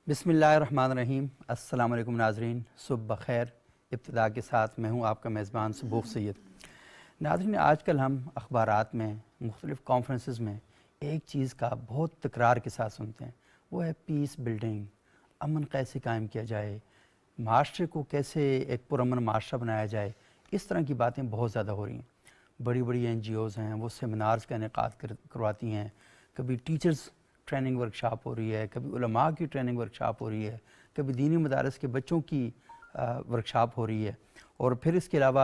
بسم اللہ الرحمن الرحیم۔ السلام علیکم ناظرین، صبح بخیر۔ ابتدا کے ساتھ میں ہوں آپ کا میزبان صبوح سید۔ ناظرین، آج کل ہم اخبارات میں مختلف کانفرنسز میں ایک چیز کا بہت تکرار کے ساتھ سنتے ہیں، وہ ہے پیس بلڈنگ، امن کیسے قائم کیا جائے، معاشرے کو کیسے ایک پرامن معاشرہ بنایا جائے۔ اس طرح کی باتیں بہت زیادہ ہو رہی ہیں۔ بڑی بڑی NGOs ہیں، وہ سیمینارز کا انعقاد کرواتی ہیں، کبھی ٹیچرز ٹریننگ ورکشاپ ہو رہی ہے، کبھی علماء کی ٹریننگ ورکشاپ ہو رہی ہے، کبھی دینی مدارس کے بچوں کی ورکشاپ ہو رہی ہے، اور پھر اس کے علاوہ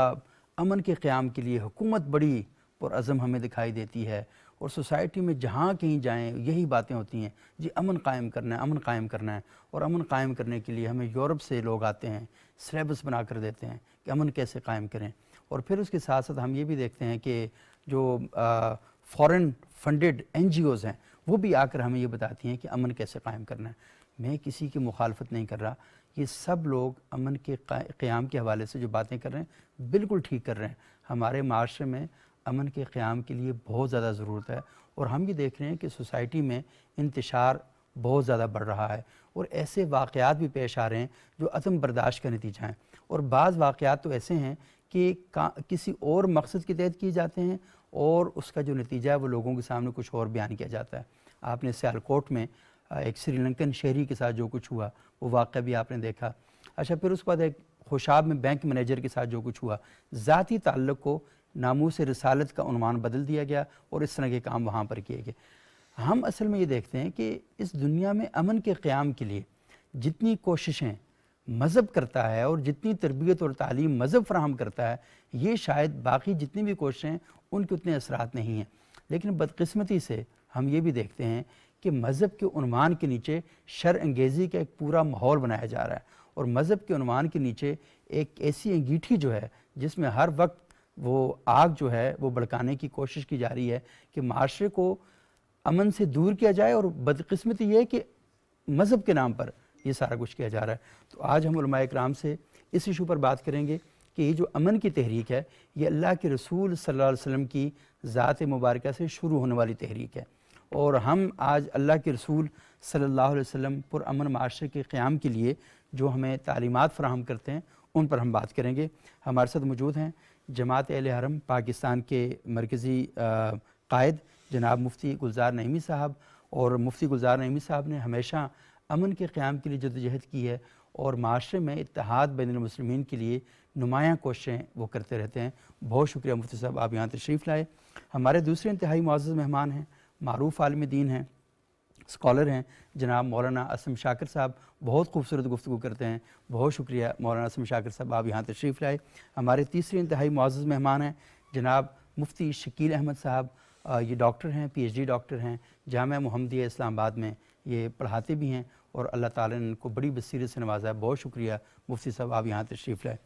امن کے قیام کے لیے حکومت بڑی پرعزم ہمیں دکھائی دیتی ہے، اور سوسائٹی میں جہاں کہیں جائیں یہی باتیں ہوتی ہیں، جی امن قائم کرنا ہے، امن قائم کرنا ہے۔ اور امن قائم کرنے کے لیے ہمیں یورپ سے لوگ آتے ہیں، سلیبس بنا کر دیتے ہیں کہ امن کیسے قائم کریں۔ اور پھر اس کے ساتھ ساتھ ہم یہ بھی دیکھتے ہیں کہ جو فورن فنڈڈ NGOs ہیں، وہ بھی آ کر ہمیں یہ بتاتی ہیں کہ امن کیسے قائم کرنا ہے۔ میں کسی کی مخالفت نہیں کر رہا، یہ سب لوگ امن کے قیام کے حوالے سے جو باتیں کر رہے ہیں بالکل ٹھیک کر رہے ہیں۔ ہمارے معاشرے میں امن کے قیام کے لیے بہت زیادہ ضرورت ہے، اور ہم یہ دیکھ رہے ہیں کہ سوسائٹی میں انتشار بہت زیادہ بڑھ رہا ہے، اور ایسے واقعات بھی پیش آ رہے ہیں جو عدم برداشت کا نتیجہ ہیں، اور بعض واقعات تو ایسے ہیں کہ کسی اور مقصد کے تحت کیے جاتے ہیں، اور اس کا جو نتیجہ ہے وہ لوگوں کے سامنے کچھ اور بیان کیا جاتا ہے۔ آپ نے سیالکوٹ میں ایک سری لنکن شہری کے ساتھ جو کچھ ہوا وہ واقعہ بھی آپ نے دیکھا۔ اچھا، پھر اس کے بعد ایک خوشاب میں بینک مینیجر کے ساتھ جو کچھ ہوا، ذاتی تعلق کو ناموس رسالت کا عنوان بدل دیا گیا، اور اس طرح کے کام وہاں پر کیے گئے۔ ہم اصل میں یہ دیکھتے ہیں کہ اس دنیا میں امن کے قیام کے لیے جتنی کوششیں مذہب کرتا ہے، اور جتنی تربیت اور تعلیم مذہب فراہم کرتا ہے، یہ شاید باقی جتنی بھی کوششیں ہیں ان کے اتنے اثرات نہیں ہیں۔ لیکن بدقسمتی سے ہم یہ بھی دیکھتے ہیں کہ مذہب کے عنوان کے نیچے شر انگیزی کا ایک پورا ماحول بنایا جا رہا ہے، اور مذہب کے عنوان کے نیچے ایک ایسی انگیٹھی جو ہے جس میں ہر وقت وہ آگ جو ہے وہ بھڑکانے کی کوشش کی جا رہی ہے کہ معاشرے کو امن سے دور کیا جائے، اور بدقسمتی یہ ہے کہ مذہب کے نام پر یہ سارا کچھ کیا جا رہا ہے۔ تو آج ہم علماء اکرام سے اس ایشو پر بات کریں گے کہ یہ جو امن کی تحریک ہے، یہ اللہ کے رسول صلی اللہ علیہ وسلم کی ذات مبارکہ سے شروع ہونے والی تحریک ہے، اور ہم آج اللہ کے رسول صلی اللہ علیہ وسلم پرامن معاشرے کے قیام کے لیے جو ہمیں تعلیمات فراہم کرتے ہیں ان پر ہم بات کریں گے۔ ہمارے ساتھ موجود ہیں جماعت اہل حرم پاکستان کے مرکزی قائد جناب مفتی گلزار نعیمی صاحب، اور مفتی گلزار نعیمی صاحب نے ہمیشہ امن کے قیام کے لیے جدوجہد کی ہے، اور معاشرے میں اتحاد بین المسلمین کے لیے نمایاں کوششیں وہ کرتے رہتے ہیں۔ بہت شکریہ مفتی صاحب، آپ یہاں تشریف لائے۔ ہمارے دوسرے انتہائی معزز مہمان ہیں، معروف عالم دین ہیں، اسکالر ہیں، جناب مولانا اسلم شاکر صاحب، بہت خوبصورت گفتگو کرتے ہیں۔ بہت شکریہ مولانا اسلم شاکر صاحب، آپ یہاں تشریف لائے۔ ہمارے تیسرے انتہائی معزز مہمان ہیں جناب مفتی شکیل احمد صاحب، یہ ڈاکٹر ہیں، PhD ڈاکٹر ہیں، جامعہ محمدیہ اسلام آباد میں یہ پڑھاتے بھی ہیں، اور اللہ تعالیٰ نے ان کو بڑی بصیرت سے نوازا ہے۔ بہت شکریہ مفتی صاحب، آپ یہاں تشریف لائے۔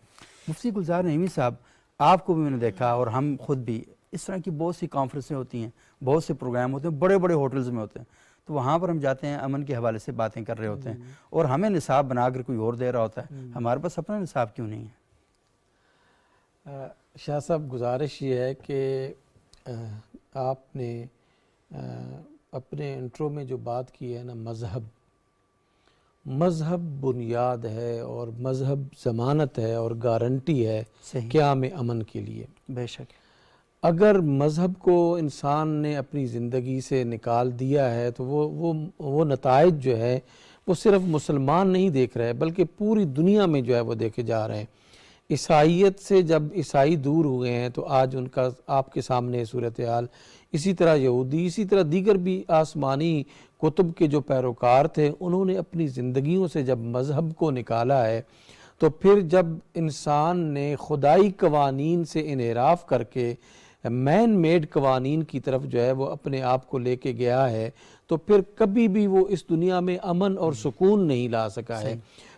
مفتی گلزار نعیمی صاحب، آپ کو بھی میں نے دیکھا، اور ہم خود بھی، اس طرح کی بہت سی کانفرنسیں ہوتی ہیں، بہت سے پروگرام ہوتے ہیں، بڑے بڑے ہوٹلز میں ہوتے ہیں، تو وہاں پر ہم جاتے ہیں، امن کے حوالے سے باتیں کر رہے ہوتے ہیں، اور ہمیں نصاب بنا کر کوئی اور دے رہا ہوتا ہے، ہمارے پاس اپنا نصاب کیوں نہیں ہے؟ شاہ صاحب، گزارش یہ ہے کہ آپ نے اپنے انٹرو میں جو بات کی ہے نا، مذہب بنیاد ہے، اور مذہب ضمانت ہے اور گارنٹی ہے قیام امن کے لیے۔ بے شک، اگر مذہب کو انسان نے اپنی زندگی سے نکال دیا ہے تو وہ نتائج جو ہے وہ صرف مسلمان نہیں دیکھ رہے بلکہ پوری دنیا میں جو ہے وہ دیکھے جا رہے ہیں۔ عیسائیت سے جب عیسائی دور ہوئے ہیں تو آج ان کا آپ کے سامنے صورتحال، اسی طرح یہودی، اسی طرح دیگر بھی آسمانی کتب کے جو پیروکار تھے، انہوں نے اپنی زندگیوں سے جب مذہب کو نکالا ہے، تو پھر جب انسان نے خدائی قوانین سے انحراف کر کے مین میڈ قوانین کی طرف جو ہے وہ اپنے آپ کو لے کے گیا ہے، تو پھر کبھی بھی وہ اس دنیا میں امن اور سکون نہیں لا سکا ہے۔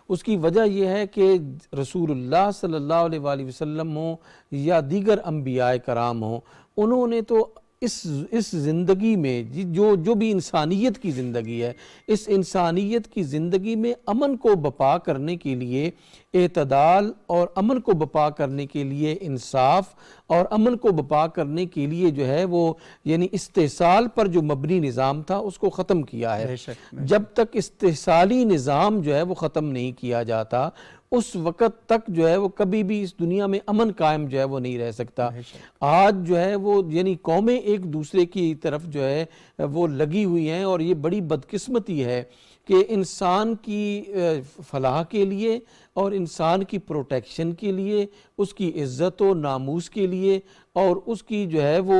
اس کی وجہ یہ ہے کہ رسول اللہ صلی اللہ علیہ وآلہ وسلم ہوں یا دیگر انبیاء کرام ہوں، انہوں نے تو اس زندگی میں جو بھی انسانیت کی زندگی ہے، اس انسانیت کی زندگی میں امن کو بپا کرنے کے لیے اعتدال، اور امن کو بپا کرنے کے لیے انصاف، اور امن کو بپا کرنے کے لیے جو ہے وہ یعنی استحصال پر جو مبنی نظام تھا اس کو ختم کیا ہے۔ بے شک جب تک استحصالی نظام جو ہے وہ ختم نہیں کیا جاتا اس وقت تک جو ہے وہ کبھی بھی اس دنیا میں امن قائم جو ہے وہ نہیں رہ سکتا۔ آج جو ہے وہ یعنی قومیں ایک دوسرے کی طرف جو ہے وہ لگی ہوئی ہیں، اور یہ بڑی بدقسمتی ہے کہ انسان کی فلاح کے لیے اور انسان کی پروٹیکشن کے لیے، اس کی عزت و ناموس کے لیے، اور اس کی جو ہے وہ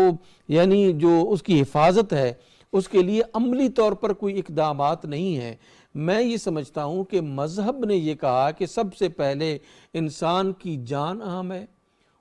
یعنی جو اس کی حفاظت ہے اس کے لیے عملی طور پر کوئی اقدامات نہیں ہیں۔ میں یہ سمجھتا ہوں کہ مذہب نے یہ کہا کہ سب سے پہلے انسان کی جان اہم ہے،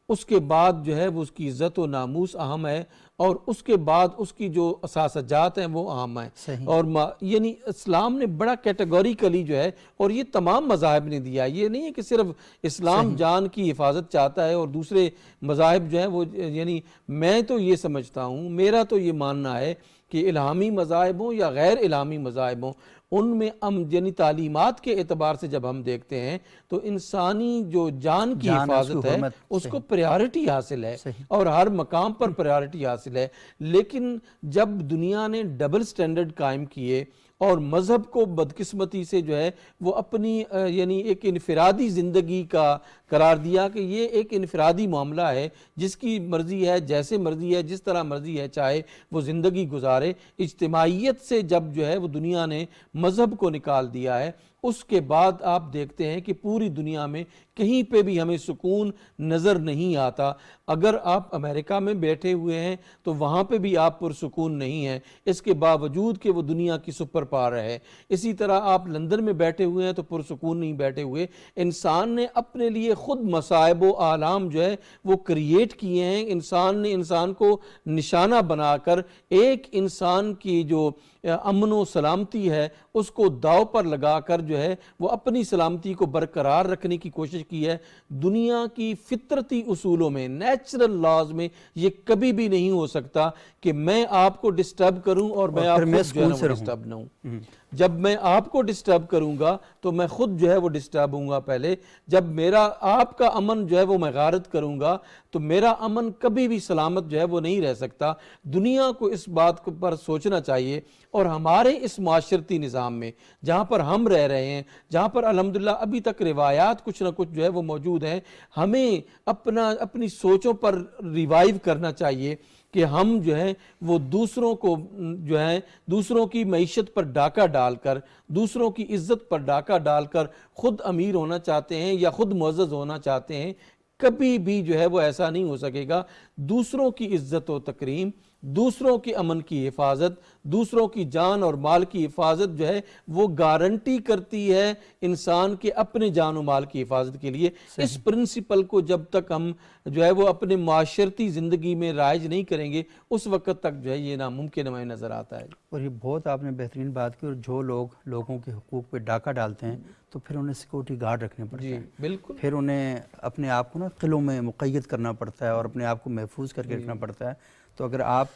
اس کے بعد جو ہے وہ اس کی عزت و ناموس اہم ہے، اور اس کے بعد اس کی جو اساسجات ہیں وہ اہم ہیں۔ اور یعنی اسلام نے بڑا کیٹیگوریکلی جو ہے، اور یہ تمام مذاہب نے دیا، یہ نہیں ہے کہ صرف اسلام جان کی حفاظت چاہتا ہے اور دوسرے مذاہب جو ہیں وہ یعنی میں تو یہ سمجھتا ہوں، میرا تو یہ ماننا ہے کہ الہامی مذاہب ہوں یا غیر الہامی مذاہب ہوں، ان میں یعنی تعلیمات کے اعتبار سے جب ہم دیکھتے ہیں تو انسانی جو جان کی حفاظت ہے اس کو پریارٹی حاصل ہے، اور ہر مقام پر پریارٹی حاصل ہے۔ لیکن جب دنیا نے ڈبل سٹینڈرڈ قائم کیے اور مذہب کو بدقسمتی سے جو ہے وہ اپنی یعنی ایک انفرادی زندگی کا قرار دیا کہ یہ ایک انفرادی معاملہ ہے، جس کی مرضی ہے، جیسے مرضی ہے، جس طرح مرضی ہے چاہے وہ زندگی گزارے، اجتماعیت سے جب جو ہے وہ دنیا نے مذہب کو نکال دیا ہے، اس کے بعد آپ دیکھتے ہیں کہ پوری دنیا میں کہیں پہ بھی ہمیں سکون نظر نہیں آتا۔ اگر آپ امریکہ میں بیٹھے ہوئے ہیں تو وہاں پہ بھی آپ پرسکون نہیں ہیں، اس کے باوجود کہ وہ دنیا کی سپر پاور ہے۔ اسی طرح آپ لندن میں بیٹھے ہوئے ہیں تو پرسکون نہیں بیٹھے ہوئے۔ انسان نے اپنے لیے خود مصائب و آلام جو ہے وہ کریٹ کیے ہیں۔ انسان نے انسان کو نشانہ بنا کر ایک انسان کی جو امن و سلامتی ہے اس کو داؤ پر لگا کر جو ہے وہ اپنی سلامتی کو برقرار رکھنے کی کوشش کی ہے۔ دنیا کی فطرتی اصولوں میں، نیچرل لاز میں یہ کبھی بھی نہیں ہو سکتا کہ میں آپ کو ڈسٹرب کروں اور میں آپ کو جو ہے وہ ڈسٹرب نہ ہوں۔ جب میں آپ کو ڈسٹرب کروں گا تو میں خود جو ہے وہ ڈسٹرب ہوں گا پہلے۔ جب میرا آپ کا امن جو ہے وہ میں غارت کروں گا تو میرا امن کبھی بھی سلامت جو ہے وہ نہیں رہ سکتا۔ دنیا کو اس بات پر سوچنا چاہیے، اور ہمارے اس معاشرتی نظام میں جہاں پر ہم رہ رہے ہیں، جہاں پر الحمدللہ ابھی تک روایات کچھ نہ کچھ جو ہے وہ موجود ہیں، ہمیں اپنی سوچوں پر ریوائیو کرنا چاہیے کہ ہم جو ہیں وہ دوسروں کو جو ہے دوسروں کی معیشت پر ڈاکہ ڈال کر، دوسروں کی عزت پر ڈاکہ ڈال کر خود امیر ہونا چاہتے ہیں یا خود معزز ہونا چاہتے ہیں۔ کبھی بھی جو ہے وہ ایسا نہیں ہو سکے گا۔ دوسروں کی عزت و تکریم، دوسروں کے امن کی حفاظت، دوسروں کی جان اور مال کی حفاظت جو ہے وہ گارنٹی کرتی ہے انسان کے اپنے جان و مال کی حفاظت کے لیے۔ اس پرنسپل کو جب تک ہم جو ہے وہ اپنے معاشرتی زندگی میں رائج نہیں کریں گے اس وقت تک جو ہے یہ ناممکن ہمیں نظر آتا ہے۔ اور یہ بہت آپ نے بہترین بات کی، اور جو لوگوں کے حقوق پہ ڈاکہ ڈالتے ہیں تو پھر انہیں سیکورٹی گارڈ رکھنے پڑتے ہیں، بالکل، پھر انہیں اپنے آپ کو قلعوں میں مقید کرنا پڑتا ہے اور اپنے آپ کو محفوظ کر کے رکھنا پڑتا ہے۔ تو اگر آپ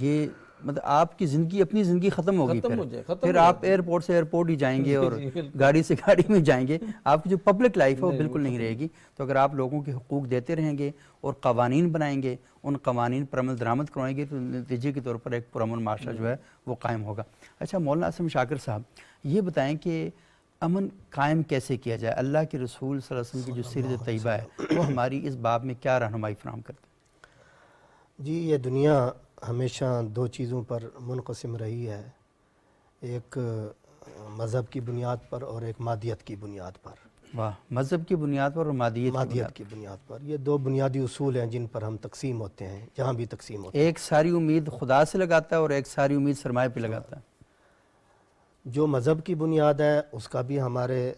یہ مطلب آپ کی زندگی، اپنی زندگی ختم ہوگی، پھر آپ ایئرپورٹ سے ایئرپورٹ ہی جائیں گے اور گاڑی سے گاڑی میں جائیں گے، آپ کی جو پبلک لائف ہے وہ بالکل نہیں رہے گی۔ تو اگر آپ لوگوں کے حقوق دیتے رہیں گے اور قوانین بنائیں گے، ان قوانین پر عمل درآمد کروائیں گے، تو نتیجے کے طور پر ایک پرامن معاشرہ جو ہے وہ قائم ہوگا۔ اچھا مولانا اسلم شاکر صاحب، یہ بتائیں کہ امن قائم کیسے کیا جائے؟ اللہ کے رسول صلی اللہ علیہ وسلم کی جو سیرت طیبہ ہے وہ ہماری اس باب میں کیا رہنمائی فراہم کرتے ہیں؟ جی، یہ دنیا ہمیشہ دو چیزوں پر منقسم رہی ہے، ایک مذہب کی بنیاد پر اور ایک مادیت کی بنیاد پر۔ واہ، مذہب کی بنیاد پر اور مادیت کی بنیاد پر۔ یہ دو بنیادی اصول ہیں جن پر ہم تقسیم ہوتے ہیں، جہاں بھی تقسیم ہوتے ہیں۔ ایک ساری امید خدا سے لگاتا ہے اور ایک ساری امید سرمایہ پہ لگاتا ہے۔ جو مذہب کی بنیاد ہے اس کا بھی ہمارے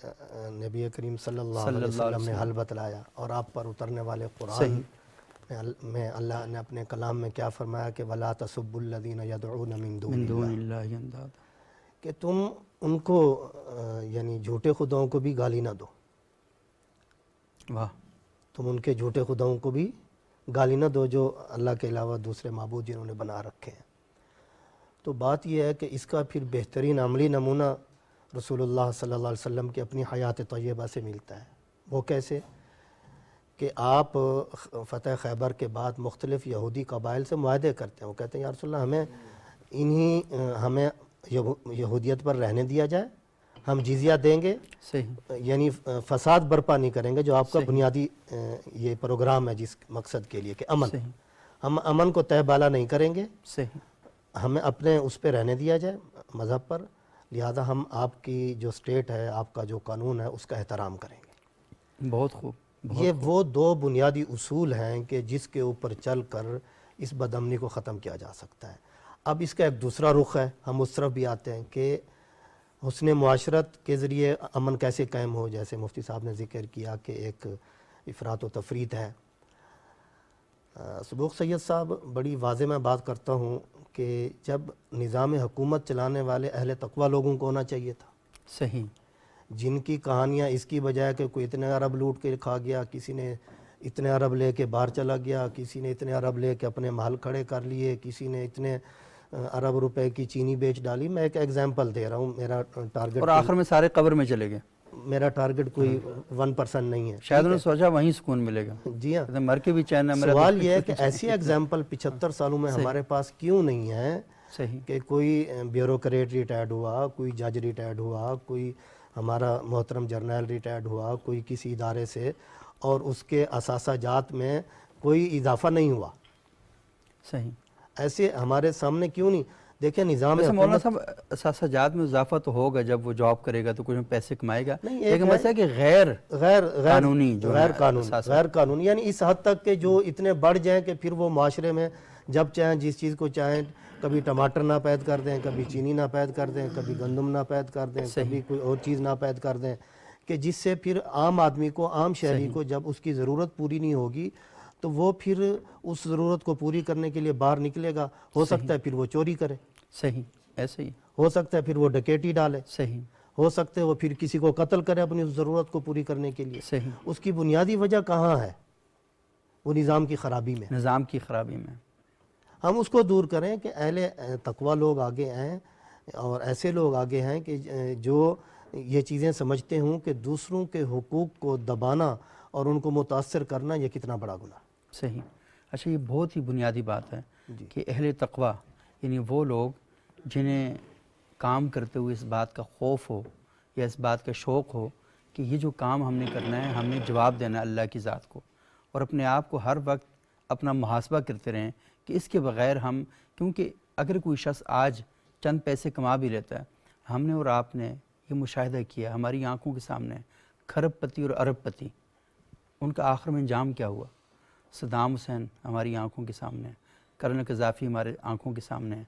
نبی کریم صلی اللہ علیہ وسلم نے حل بتلایا، اور آپ پر اترنے والے قرآن میں اللہ نے اپنے کلام میں کیا فرمایا کہ وَلَا تَسُبُّوا الَّذِينَ يَدْعُونَ مِن دُونِ اللَّهِ اندادا، کہ تم ان کو یعنی جھوٹے خداؤں کو بھی گالی نہ دو، واہ، تم ان کے جھوٹے خداؤں کو بھی گالی نہ دو جو اللہ کے علاوہ دوسرے معبود جنہوں نے بنا رکھے ہیں۔ تو بات یہ ہے کہ اس کا پھر بہترین عملی نمونہ رسول اللہ صلی اللہ علیہ وسلم کی اپنی حیات طیبہ سے ملتا ہے۔ وہ کیسے کہ آپ فتح خیبر کے بعد مختلف یہودی قبائل سے معاہدے کرتے ہیں۔ وہ کہتے ہیں یا رسول اللہ ہمیں یہودیت پر رہنے دیا جائے، ہم جزیہ دیں گے، صحیح، یعنی فساد برپا نہیں کریں گے، جو آپ کا بنیادی یہ پروگرام ہے جس مقصد کے لیے کہ امن، صحیح، ہم امن کو تہ بالا نہیں کریں گے، صحیح، ہمیں اپنے اس پہ رہنے دیا جائے مذہب پر، لہذا ہم آپ کی جو اسٹیٹ ہے، آپ کا جو قانون ہے، اس کا احترام کریں گے۔ بہت خوب۔ یہ وہ دو بنیادی اصول ہیں کہ جس کے اوپر چل کر اس بدامنی کو ختم کیا جا سکتا ہے۔ اب اس کا ایک دوسرا رخ ہے، ہم اس طرف بھی آتے ہیں کہ حسن معاشرت کے ذریعے امن کیسے قائم ہو، جیسے مفتی صاحب نے ذکر کیا کہ ایک افراط و تفریط ہے۔ سبوق سید صاحب، بڑی واضح میں بات کرتا ہوں کہ جب نظام حکومت چلانے والے اہل تقوی لوگوں کو ہونا چاہیے تھا، صحیح، جن کی کہانیاں اس کی بجائے کہ کوئی اتنے ارب لوٹ کے کھا گیا، کسی نے اتنے ارب لے کے باہر چلا گیا، کسی نے اتنے ارب لے کے اپنے محل کھڑے کر لیے، کسی نے اتنے ارب روپے کی چینی بیچ ڈالی۔ میں ایک ایگزامپل دے رہا ہوں، میرا ٹارگٹ اور آخر میں سارے قبر میں چلے گئے۔ میرا ٹارگٹ کوئی 1% نہیں ہے، شاید انہوں نے سوچا وہیں سکون ملے گا، جی ہاں۔ مر کے بھی چین نہ ملا۔ سوال یہ ہے کہ ایسی ایگزامپل 75 سالوں میں ہمارے پاس کیوں نہیں ہے صحیح، کہ کوئی بیوروکریٹ ریٹائرڈ ہوا، کوئی جج ریٹائرڈ ہوا، کوئی ہمارا محترم جرنیل ریٹائرڈ ہوا، کوئی کسی ادارے سے، اور اس کے اثاثہ جات میں کوئی اضافہ نہیں ہوا۔ صحیح۔ ایسے ہمارے سامنے کیوں نہیں؟ دیکھیں نظام ویسے مولانا صاحب اثاثہ جات میں اضافہ تو ہوگا، جب وہ جاب کرے گا تو کچھ پیسے کمائے گا، لیکن مسئلہ ہے کہ غیر قانونی جو غیر قانونی یعنی اس حد تک کہ جو اتنے بڑھ جائیں کہ پھر وہ معاشرے میں جب چاہیں جس چیز کو چاہیں، کبھی ٹماٹر ناپید کر دیں، کبھی چینی ناپید کر دیں، کبھی گندم ناپید کر دیں، کبھی کوئی اور چیز ناپید کر دیں، کہ جس سے پھر عام آدمی کو، عام شہری کو جب اس کی ضرورت پوری نہیں ہوگی تو وہ پھر اس ضرورت کو پوری کرنے کے لیے باہر نکلے گا۔ ہو سکتا ہے پھر وہ چوری کرے، صحیح، ایسے ہی ہو سکتا ہے پھر وہ ڈکیٹی ڈالے، صحیح، ہو سکتا ہے وہ پھر کسی کو قتل کرے اپنی اس ضرورت کو پوری کرنے کے لیے۔ صحیح، اس کی بنیادی وجہ کہاں ہے؟ وہ نظام کی خرابی میں۔ نظام کی خرابی میں۔ ہم اس کو دور کریں کہ اہل تقوی لوگ آگے ہیں، اور ایسے لوگ آگے ہیں کہ جو یہ چیزیں سمجھتے ہوں کہ دوسروں کے حقوق کو دبانا اور ان کو متاثر کرنا یہ کتنا بڑا گناہ۔ صحیح۔ اچھا، یہ بہت ہی بنیادی بات ہے کہ اہل تقوی یعنی وہ لوگ جنہیں کام کرتے ہوئے اس بات کا خوف ہو یا اس بات کا شوق ہو کہ یہ جو کام ہم نے کرنا ہے، ہم نے جواب دینا ہے اللہ کی ذات کو، اور اپنے آپ کو ہر وقت اپنا محاسبہ کرتے رہیں کہ اس کے بغیر ہم، کیونکہ اگر کوئی شخص آج چند پیسے کما بھی لیتا ہے، ہم نے اور آپ نے یہ مشاہدہ کیا ہماری آنکھوں کے سامنے، کھرب پتی اور ارب پتی، ان کا آخر میں انجام کیا ہوا؟ صدام حسین ہماری آنکھوں کے سامنے ہے، کرنل قذافی ہمارے آنکھوں کے سامنے ہے۔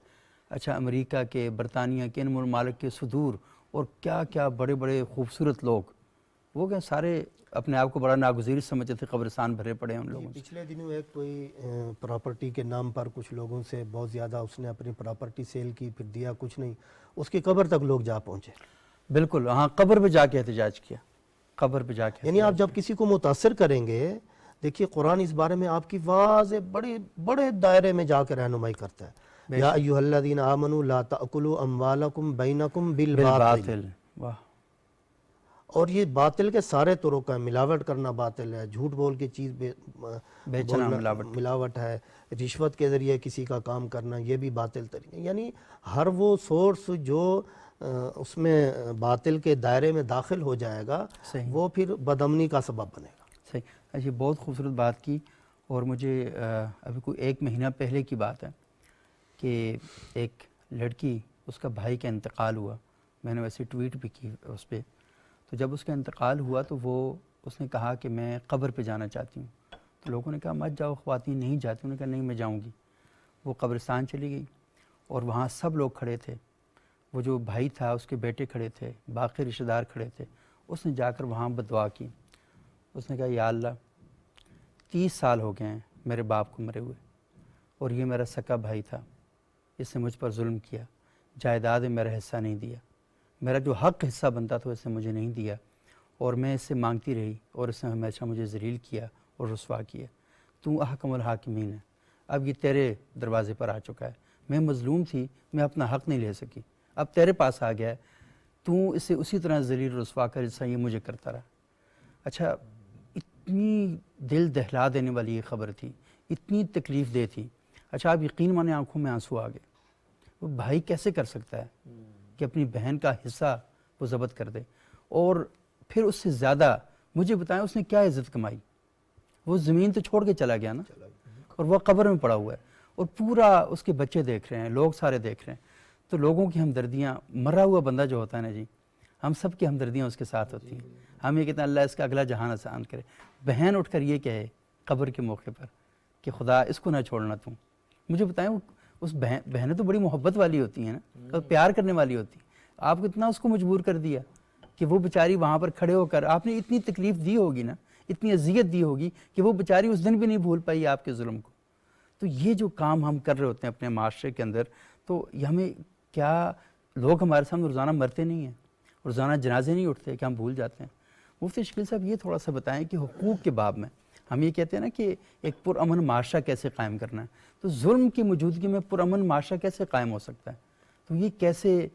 اچھا، امریکہ کے، برطانیہ کے، ان ممالک کے صدور اور کیا کیا بڑے بڑے خوبصورت لوگ، وہ کیا سارے اپنے آپ کو بڑا ناگزیر سمجھتے تھے، قبرستان بھرے پڑے ہیں ان لوگوں سے۔ پچھلے دنوں ایک کوئی پراپرٹی کے نام پر کچھ لوگوں سے بہت زیادہ اس نے اپنی پراپرٹی سیل کی، پھر دیا کچھ نہیں، اس کی قبر تک لوگ جا پہنچے۔ بالکل، ہاں، قبر پہ جا کے احتجاج کیا، قبر پہ جا کے۔ یعنی آپ جب کسی کو متاثر کریں گے، دیکھیے قرآن اس بارے میں آپ کی واضح بڑے دائرے میں جا کے رہنمائی کرتا ہے۔ یا ایھا الذین آمنوا لا تأکلوا اموالکم بینکم بالباطل، واہ، اور یہ باطل کے سارے طرق ہیں، ملاوٹ کرنا باطل ہے، جھوٹ بول کے چیز بیچنا ملاوٹ ہے، رشوت کے ذریعے کسی کا کام کرنا یہ بھی باطل طریقہ، یعنی ہر وہ سورس جو اس میں باطل کے دائرے میں داخل ہو جائے گا وہ پھر بدامنی کا سبب بنے گا۔ صحیح۔ اچھا، بہت خوبصورت بات کی، اور مجھے ابھی کوئی 1 مہینہ پہلے کی بات ہے کہ ایک لڑکی، اس کا بھائی کا انتقال ہوا، میں نے ویسے ٹویٹ بھی کی اس پہ، تو جب اس کا انتقال ہوا تو اس نے کہا کہ میں قبر پہ جانا چاہتی ہوں، تو لوگوں نے کہا مت جاؤ، خواتین نہیں جاتی، انہوں نے کہا نہیں میں جاؤں گی۔ وہ قبرستان چلی گئی، اور وہاں سب لوگ کھڑے تھے، وہ جو بھائی تھا اس کے بیٹے کھڑے تھے، باقی رشتہ دار کھڑے تھے، اس نے جا کر وہاں بدعا کی، اس نے کہا یا اللہ 30 سال ہو گئے ہیں میرے باپ کو مرے ہوئے، اور یہ میرا سکا بھائی تھا، اس نے مجھ پر ظلم کیا، جائیداد میں میرا حصہ نہیں دیا، میرا جو حق حصہ بنتا تھا اس نے مجھے نہیں دیا، اور میں اس سے مانگتی رہی، اور اس نے ہمیشہ مجھے ذلیل کیا اور رسوا کیا، تو احکم الحاکمین ہے، اب یہ تیرے دروازے پر آ چکا ہے، میں مظلوم تھی، میں اپنا حق نہیں لے سکی، اب تیرے پاس آ گیا ہے، تو اسے اسی طرح ذلیل رسوا کر جیسا یہ مجھے کرتا رہا۔ اچھا، اتنی دل دہلا دینے والی یہ خبر تھی، اتنی تکلیف دہ تھی۔ اچھا، آپ یقین مانیں آنکھوں میں آنسو آ گئے۔ وہ بھائی کیسے کر سکتا ہے کہ اپنی بہن کا حصہ وہ ضبط کر دے، اور پھر اس سے زیادہ مجھے بتائیں اس نے کیا عزت کمائی؟ وہ زمین تو چھوڑ کے چلا گیا نا، اور وہ قبر میں پڑا ہوا ہے، اور پورا اس کے بچے دیکھ رہے ہیں، لوگ سارے دیکھ رہے ہیں۔ تو لوگوں کی ہمدردیاں، مرا ہوا بندہ جو ہوتا ہے نا جی، ہم سب کی ہمدردیاں اس کے ساتھ ہوتی ہیں۔ ہم یہ کہتے ہیں اللہ اس کا اگلا جہان آسان کرے۔ بہن اٹھ کر یہ کہے قبر کے موقع پر کہ خدا اس کو نہ چھوڑنا تم۔ مجھے بتائیں اس بہنیں تو بڑی محبت والی ہوتی ہیں نا، اور پیار کرنے والی ہوتی ہیں، آپ کو اتنا اس کو مجبور کر دیا کہ وہ بیچاری وہاں پر کھڑے ہو کر، آپ نے اتنی تکلیف دی ہوگی نا، اتنی اذیت دی ہوگی کہ وہ بیچاری اس دن بھی نہیں بھول پائی آپ کے ظلم کو۔ تو یہ جو کام ہم کر رہے ہوتے ہیں اپنے معاشرے کے اندر، تو یہ ہمیں کیا، لوگ ہمارے سامنے روزانہ مرتے نہیں ہیں، روزانہ جنازے نہیں اٹھتے کہ ہم بھول جاتے ہیں؟ مفتی شکیل صاحب یہ تھوڑا سا بتائیں کہ حقوق کے باب میں ہم یہ کہتے ہیں نا کہ ایک پرامن معاشرہ کیسے قائم کرنا ہے، تو ظلم کی موجودگی میں پرامن معاشرہ کیسے قائم ہو سکتا ہے؟ تو یہ کیسے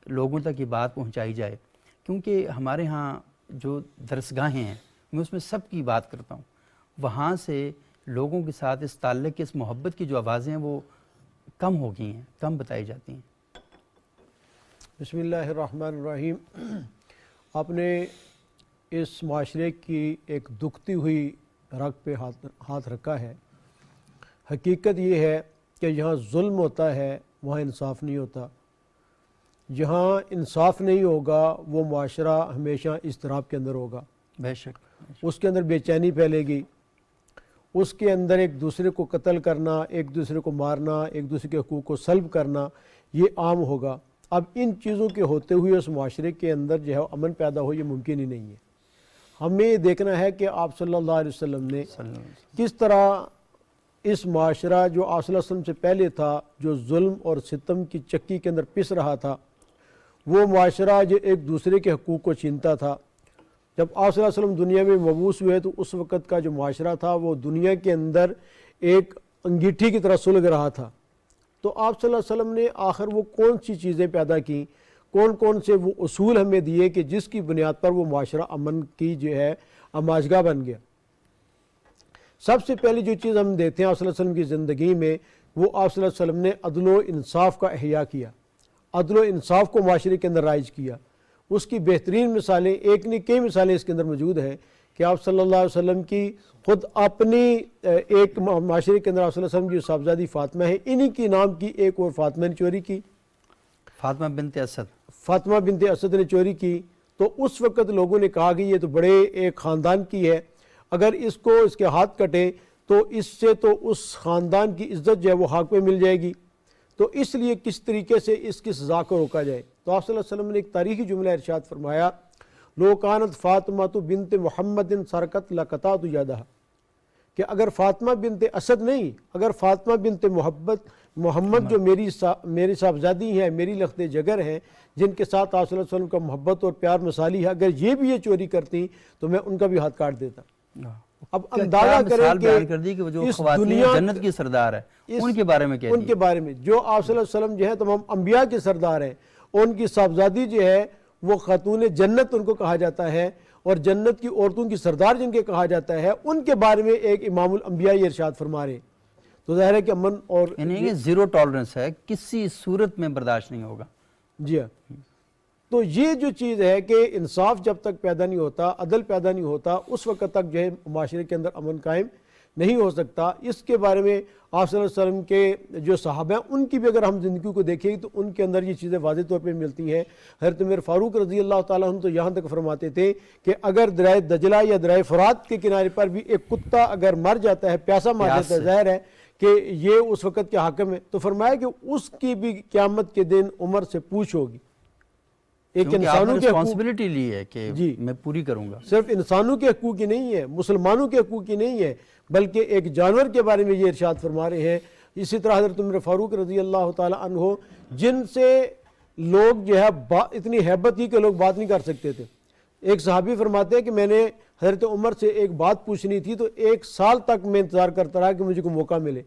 لوگوں تک یہ بات پہنچائی جائے؟ کیونکہ ہمارے ہاں جو درسگاہیں ہیں، میں اس میں سب کی بات کرتا ہوں، وہاں سے لوگوں کے ساتھ اس تعلق کی، اس محبت کی جو آوازیں ہیں وہ کم ہو گئی ہیں، کم بتائی جاتی ہیں۔ بسم اللہ الرحمن الرحیم۔ آپ نے اس معاشرے کی ایک دکھتی ہوئی رگ پہ ہاتھ رکھا ہے۔ حقیقت یہ ہے کہ جہاں ظلم ہوتا ہے وہاں انصاف نہیں ہوتا، جہاں انصاف نہیں ہوگا وہ معاشرہ ہمیشہ اضطراب کے اندر ہوگا، بے شک، اس کے اندر بے چینی پھیلے گی، اس کے اندر ایک دوسرے کو قتل کرنا، ایک دوسرے کو مارنا، ایک دوسرے کے حقوق کو سلب کرنا، یہ عام ہوگا۔ اب ان چیزوں کے ہوتے ہوئے اس معاشرے کے اندر جو ہے امن پیدا ہو، یہ ممکن ہی نہیں ہے۔ ہمیں یہ دیکھنا ہے کہ آپ صلی اللہ علیہ وسلم نے کس طرح اس معاشرہ جو آپ صلی اللہ علیہ وسلم سے پہلے تھا، جو ظلم اور ستم کی چکی کے اندر پس رہا تھا، وہ معاشرہ جو ایک دوسرے کے حقوق کو چھینتا تھا۔ جب آپ صلی اللہ علیہ وسلم دنیا میں مبعوث ہوئے تو اس وقت کا جو معاشرہ تھا وہ دنیا کے اندر ایک انگیٹھی کی طرح سلگ رہا تھا۔ تو آپ صلی اللہ علیہ وسلم نے آخر وہ کون سی چیزیں پیدا کیں، کون سے وہ اصول ہمیں دیے کہ جس کی بنیاد پر وہ معاشرہ امن کی جو ہے آماجگاہ بن گیا؟ سب سے پہلی جو چیز ہم دیکھتے ہیں آپ صلی اللہ علیہ وسلم کی زندگی میں، وہ آپ صلی اللہ علیہ وسلم نے عدل و انصاف کا احیاء کیا، عدل و انصاف کو معاشرے کے اندر رائج کیا۔ اس کی بہترین مثالیں، ایک نہیں کئی مثالیں اس کے اندر موجود ہیں کہ آپ صلی اللہ علیہ وسلم کی خود اپنی ایک معاشرے کے اندر آپ صلی اللہ علیہ وسلم کی صاحبزادی فاطمہ ہے، انہی کی نام کی ایک اور فاطمہ نے چوری کی، فاطمہ بنت اسد، فاطمہ بنت اسد نے چوری کی۔ تو اس وقت لوگوں نے کہا کہ یہ تو بڑے ایک خاندان کی ہے، اگر اس کو اس کے ہاتھ کٹے تو اس سے تو اس خاندان کی عزت جو ہے وہ حق پہ مل جائے گی، تو اس لیے کس طریقے سے اس کی سزا کو روکا جائے۔ تو آپ صلی اللہ علیہ وسلم نے ایک تاریخی جملہ ارشاد فرمایا، لو کانت فاطمہ بنت محمد سرقت لقطعت یدہا، کہ اگر فاطمہ بنت اسد نہیں، اگر فاطمہ بنت محمد جو میری صاحبزادی ہیں، میری لخت جگر ہیں، جن کے ساتھ آپ صلی اللہ علیہ وسلم کا محبت اور پیار مثالی ہے، اگر یہ بھی یہ چوری کرتی تو میں ان کا بھی ہاتھ کاٹ دیتا۔ اب اندازہ کریں کہ جو اس خواتین دنیا جنت کی سردار ہے ان کے بارے میں ان کے بارے میں جو آپ صلی اللہ علیہ وسلم جو ہے تمام انبیاء کے سردار ہیں، ان کی صاحبزادی جو ہے وہ خاتون جنت ان کو کہا جاتا ہے، اور جنت کی عورتوں کی سردار جن کے کہا جاتا ہے، ان کے بارے میں ایک امام الانبیاء یہ ارشاد فرما رہے۔ تو ظاہر ہے کہ امن اور یعنی زیرو ٹالرنس ہے، کسی صورت میں برداشت نہیں ہوگا۔ جی ہاں، تو یہ جو چیز ہے کہ انصاف جب تک پیدا نہیں ہوتا، عدل پیدا نہیں ہوتا، اس وقت تک جو ہے معاشرے کے اندر امن قائم نہیں ہو سکتا۔ اس کے بارے میں آپ صلی اللہ علیہ وسلم کے جو صحابہ ہیں ان کی بھی اگر ہم زندگی کو دیکھیں تو ان کے اندر یہ چیزیں واضح طور پہ ملتی ہیں۔ حضرت عمر فاروق رضی اللہ تعالیٰ عنہ تو یہاں تک فرماتے تھے کہ اگر دریائے دجلہ یا دریائے فرات کے کنارے پر بھی ایک کتا اگر مر جاتا ہے، پیاسا مر جاتا ہے، ظاہر ہے کہ یہ اس وقت کے حاکم ہے، تو فرمایا کہ اس کی بھی قیامت کے دن عمر سے پوچھ ہوگی۔ ایک انسانوں کی رسپانسبلٹی لی ہے کہ میں پوری کروں گا، صرف انسانوں کے حقوق کی نہیں ہے، مسلمانوں کے حقوق کی نہیں ہے، بلکہ ایک جانور کے بارے میں یہ ارشاد فرما رہے ہیں۔ اسی طرح حضرت عمر فاروق رضی اللہ تعالی عنہ، جن سے لوگ جو ہے اتنی ہیبت ہی کہ لوگ بات نہیں کر سکتے تھے، ایک صحابی فرماتے ہیں کہ میں نے حضرت عمر سے ایک بات پوچھنی تھی تو 1 سال تک میں انتظار کرتا رہا کہ مجھے کوئی موقع ملے،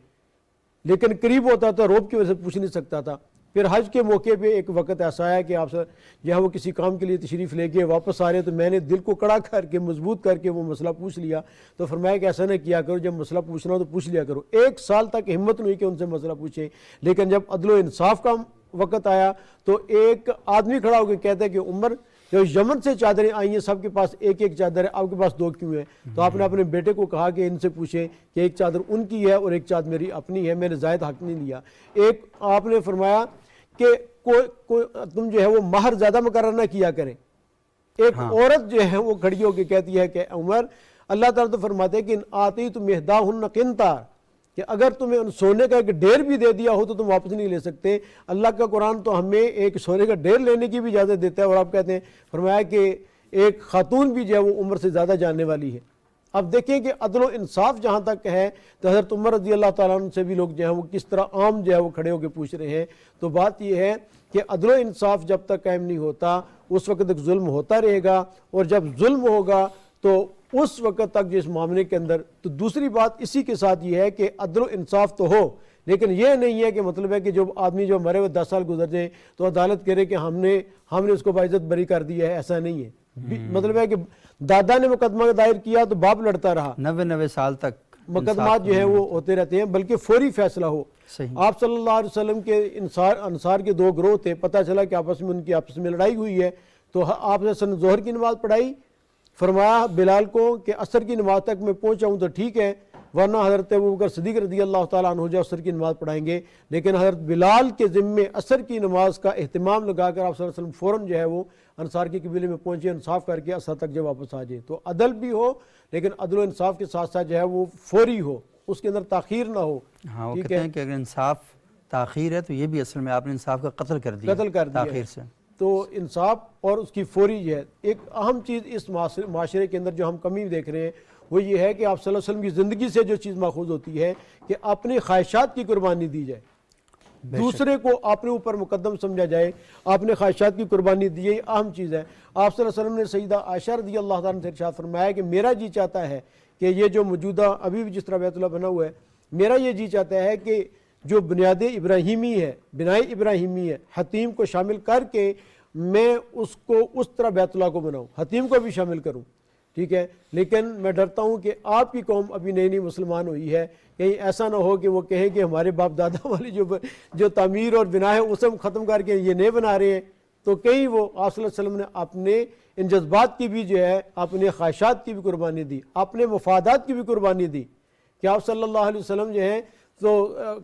لیکن قریب ہوتا تھا روب کی وجہ سے پوچھ نہیں سکتا تھا۔ پھر حج کے موقع پہ ایک وقت ایسا آیا کہ آپ جو ہے وہ کسی کام کے لیے تشریف لے کے واپس آ رہے تو میں نے دل کو کڑا کر کے مضبوط کر کے وہ مسئلہ پوچھ لیا، تو فرمایا کہ ایسا نہ کیا کرو، جب مسئلہ پوچھنا ہو تو پوچھ لیا کرو۔ 1 سال تک ہمت نہیں کہ ان سے مسئلہ پوچھیں، لیکن جب عدل و انصاف کا وقت آیا تو ایک آدمی کھڑا ہو کے کہتا ہے کہ عمر جو یمن سے چادریں آئی ہیں سب کے پاس ایک ایک چادر ہے، آپ کے پاس 2 کیوں ہیں؟ تو آپ نے اپنے بیٹے کو کہا کہ ان سے پوچھیں کہ ایک چادر ان کی ہے اور ایک چادر میری اپنی ہے، میں نے زائد حق نہیں لیا۔ ایک آپ نے فرمایا کہ تم جو ہے وہ مہر زیادہ مقرر نہ کیا کریں۔ ایک عورت جو ہے وہ کھڑی ہو کے کہتی ہے کہ عمر، اللہ تعالیٰ تو فرماتے ہیں کہ ان آتی تم احداہن قنطار، کہ اگر تمہیں ان سونے کا ایک ڈھیر بھی دے دیا ہو تو تم واپس نہیں لے سکتے۔ اللہ کا قرآن تو ہمیں ایک سونے کا ڈھیر لینے کی بھی اجازت دیتا ہے، اور آپ کہتے ہیں فرمایا کہ ایک خاتون بھی جو ہے وہ عمر سے زیادہ جاننے والی ہے۔ اب دیکھیں کہ عدل و انصاف جہاں تک ہے تو حضرت عمر رضی اللہ تعالیٰ عنہ سے بھی لوگ جو ہیں وہ کس طرح عام جو ہے وہ کھڑے ہو کے پوچھ رہے ہیں۔ تو بات یہ ہے کہ عدل و انصاف جب تک قائم نہیں ہوتا اس وقت تک ظلم ہوتا رہے گا، اور جب ظلم ہوگا تو اس وقت تک جس معاملے کے اندر، تو دوسری بات اسی کے ساتھ یہ ہے کہ عدل و انصاف تو ہو، لیکن یہ نہیں ہے کہ مطلب ہے کہ جو آدمی جو مرے ہوئے 10 سال گزر جائیں تو عدالت کرے کہ ہم نے اس کو باعزت بری کر دیا ہے، ایسا نہیں ہے۔ مطلب ہے کہ دادا نے مقدمہ دائر کیا تو باپ لڑتا رہا، 90 سال تک مقدمات جو ہیں وہ ہوتے رہتے ہیں، بلکہ فوری فیصلہ ہو۔ آپ صلی اللہ علیہ وسلم کے انصار کے 2 گروہ تھے، پتہ چلا کہ آپس میں لڑائی ہوئی ہے، تو آپ نے ظہر کی نماز پڑھائی، فرمایا بلال کو کہ عصر کی نماز تک میں پہنچا ہوں تو ٹھیک ہے، ورنہ حضرت ابوبکر صدیق رضی اللہ تعالیٰ عنہ جو عصر کی نماز پڑھائیں گے، لیکن حضرت بلال کے ذمے عصر کی نماز کا اہتمام لگا کر آپ صلی اللہ علیہ وسلم فوراً جو ہے وہ انصار کے قبیلے میں پہنچے، انصاف کر کے عصر تک جب واپس آ جائے۔ تو عدل بھی ہو، لیکن عدل و انصاف کے ساتھ ساتھ جو ہے وہ فوری ہو، اس کے اندر تاخیر نہ ہو۔ ہاں، وہ کہتے ہیں کہ اگر انصاف تاخیر ہے تو یہ بھی اصل میں آپ نے انصاف کا قتل کر دیا تاخیر سے۔ تو انصاف اور اس کی فوری جو ہے ایک اہم چیز اس معاشرے کے اندر جو ہم کمی دیکھ رہے ہیں وہ یہ ہے کہ آپ صلی اللہ علیہ وسلم کی زندگی سے جو چیز ماخوذ ہوتی ہے کہ اپنی خواہشات کی قربانی دی جائے، دوسرے کو اپنے اوپر مقدم سمجھا جائے، آپ نے خواہشات کی قربانی دی، یہ اہم چیز ہے۔ آپ صلی اللہ علیہ وسلم نے سیدہ عائشہ رضی اللہ تعالیٰ سے ارشاد فرمایا کہ میرا جی چاہتا ہے کہ یہ جو موجودہ ابھی بھی جس طرح بیت اللہ بنا ہوا ہے، میرا یہ جی چاہتا ہے کہ جو بنیاد ابراہیمی ہے، بنائے ابراہیمی ہے، حتیم کو شامل کر کے میں اس کو اس طرح بیت اللہ کو بناؤں، حتیم کو بھی شامل کروں، ٹھیک ہے۔ لیکن میں ڈرتا ہوں کہ آپ کی قوم ابھی نئی نئی مسلمان ہوئی ہے، کہیں ایسا نہ ہو کہ وہ کہے کہ ہمارے باپ دادا والی جو تعمیر اور بنا ہے اسے ہم ختم کر کے یہ نئے بنا رہے ہیں۔ تو کہیں وہ آپ صلی اللہ علیہ وسلم نے اپنے ان جذبات کی بھی جو ہے، اپنے خواہشات کی بھی قربانی دی، اپنے مفادات کی بھی قربانی دی، کہ آپ صلی اللہ علیہ وسلم جو ہے تو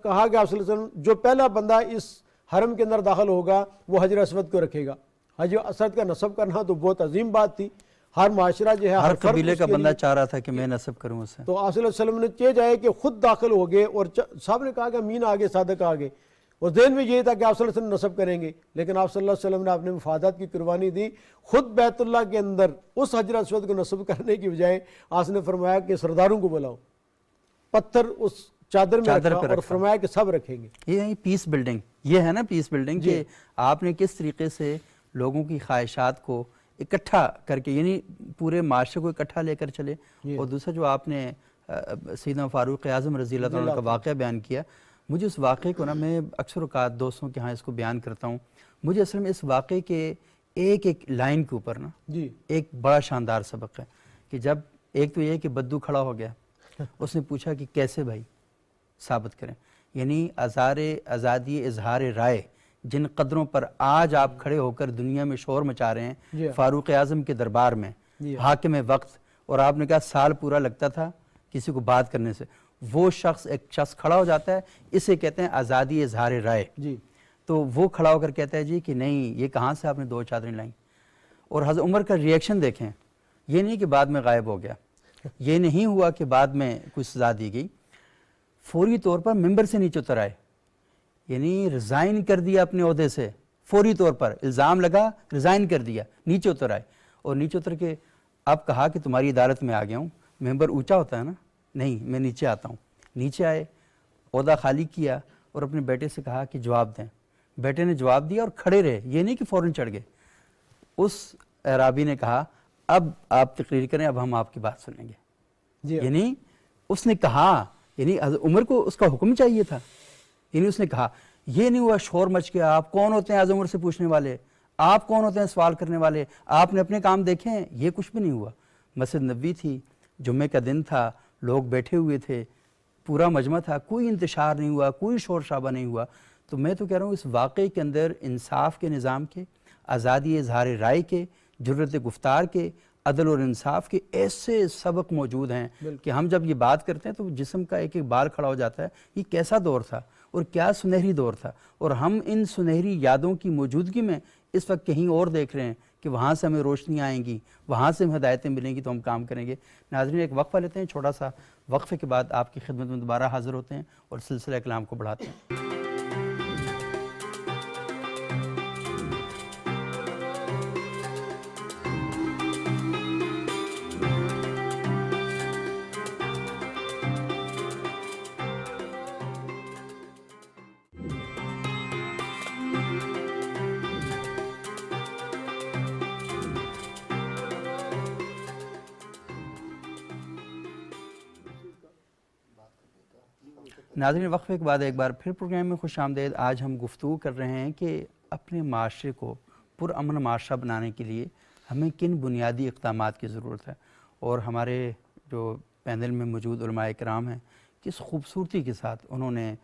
کہا کہ آپ صلی اللہ علیہ وسلم جو پہلا بندہ اس حرم کے اندر داخل ہوگا وہ حجر اسود کو رکھے گا۔ حجر اسود کا نصب کرنا تو بہت عظیم بات تھی، ہر معاشرہ جو ہے ہر قبیلے کا بندہ چاہ رہا تھا کہ میں نصب کروں اسے، تو آپ صلی اللہ علیہ وسلم نے چاہ جائے کہ خود داخل ہو گئے، اور صاحب نے کہا کہ امین آگے صادق آگے، اور ذہن میں یہ تھا کہ آپ صلی اللہ علیہ وسلم نصب کریں گے، لیکن آپ صلی اللہ علیہ وسلم نے اپنے مفادات کی قربانی دی، خود بیت اللہ کے اندر اس حجر اسود کو نصب کرنے کی بجائے آپ نے فرمایا کہ سرداروں کو بلاؤ، پتھر اس چادر میں رکھا اور فرمایا کہ سب رکھیں گے۔ یہ پیس بلڈنگ، یہ ہے نا پیس بلڈنگ، کہ آپ نے کس طریقے سے لوگوں کی خواہشات کو اکٹھا کر کے، یعنی پورے معاشرے کو اکٹھا لے کر چلے۔ اور دوسرا جو آپ نے سیدنا فاروق اعظم رضی اللہ عنہ کا واقعہ بیان کیا، مجھے اس واقعے کو نا میں اکثر اوقات دوستوں کے ہاں اس کو بیان کرتا ہوں، مجھے اصل میں اس واقعے کے ایک ایک لائن کے اوپر نا ایک بڑا شاندار سبق ہے، کہ جب ایک تو یہ کہ بدو کھڑا ہو گیا، اس نے پوچھا کہ کیسے بھائی ثابت کریں، یعنی آزادی اظہار رائے جن قدروں پر آج آپ کھڑے ہو کر دنیا میں شور مچا رہے ہیں، فاروق اعظم کے دربار میں حاکم وقت، اور آپ نے کہا سال پورا لگتا تھا کسی کو بات کرنے سے، وہ ایک شخص کھڑا ہو جاتا ہے، اسے کہتے ہیں آزادی اظہار رائے۔ تو وہ کھڑا ہو کر کہتا ہے جی کہ نہیں، یہ کہاں سے آپ نے 2 چادریں لائیں؟ اور حضرت عمر کا ریئیکشن دیکھیں، یہ نہیں کہ بعد میں غائب ہو گیا، یہ نہیں ہوا کہ بعد میں کوئی سزا دی گئی، فوری طور پر ممبر سے نیچے اتر آئے، یعنی ریزائن کر دیا اپنے عہدے سے، فوری طور پر الزام لگا، ریزائن کر دیا، نیچے اتر آئے، اور نیچے اتر کے اب کہا کہ تمہاری عدالت میں آ گیا ہوں۔ ممبر اونچا ہوتا ہے نا، نہیں میں نیچے آتا ہوں۔ نیچے آئے، عہدہ خالی کیا، اور اپنے بیٹے سے کہا کہ جواب دیں۔ بیٹے نے جواب دیا اور کھڑے رہے، یہ نہیں کہ فوراً چڑھ گئے۔ اس اعرابی نے کہا اب آپ تقریر کریں, اب ہم آپ کی بات سنیں گے. جی یعنی اس نے کہا, یعنی عمر کو اس کا حکم چاہیے تھا, یعنی اس نے کہا, یہ نہیں ہوا شور مچ گیا, آپ کون ہوتے ہیں اعظم عمر سے پوچھنے والے, آپ کون ہوتے ہیں سوال کرنے والے, آپ نے اپنے کام دیکھے ہیں, یہ کچھ بھی نہیں ہوا. مسجد نبوی تھی, جمعے کا دن تھا, لوگ بیٹھے ہوئے تھے, پورا مجمع تھا, کوئی انتشار نہیں ہوا, کوئی شور شرابہ نہیں ہوا. تو میں تو کہہ رہا ہوں اس واقعے کے اندر انصاف کے نظام کے, آزادی اظہار رائے کے, جرأت گفتار کے, عدل اور انصاف کے ایسے سبق موجود ہیں کہ ہم جب یہ بات کرتے ہیں تو جسم کا ایک ایک بال کھڑا ہو جاتا ہے. یہ کیسا دور تھا اور کیا سنہری دور تھا, اور ہم ان سنہری یادوں کی موجودگی میں اس وقت کہیں اور دیکھ رہے ہیں کہ وہاں سے ہمیں روشنی آئیں گی, وہاں سے ہمیں ہدایتیں ملیں گی تو ہم کام کریں گے. ناظرین ایک وقفہ لیتے ہیں چھوٹا سا, وقفے کے بعد آپ کی خدمت میں دوبارہ حاضر ہوتے ہیں اور سلسلہ کلام کو بڑھاتے ہیں. ناظرین وقفے کے بعد ایک بار پھر پروگرام میں خوش آمدید. آج ہم گفتگو کر رہے ہیں کہ اپنے معاشرے کو پرامن معاشرہ بنانے کے لیے ہمیں کن بنیادی اقدامات کی ضرورت ہے, اور ہمارے جو پینل میں موجود علماء کرام ہیں کس خوبصورتی کے ساتھ انہوں نے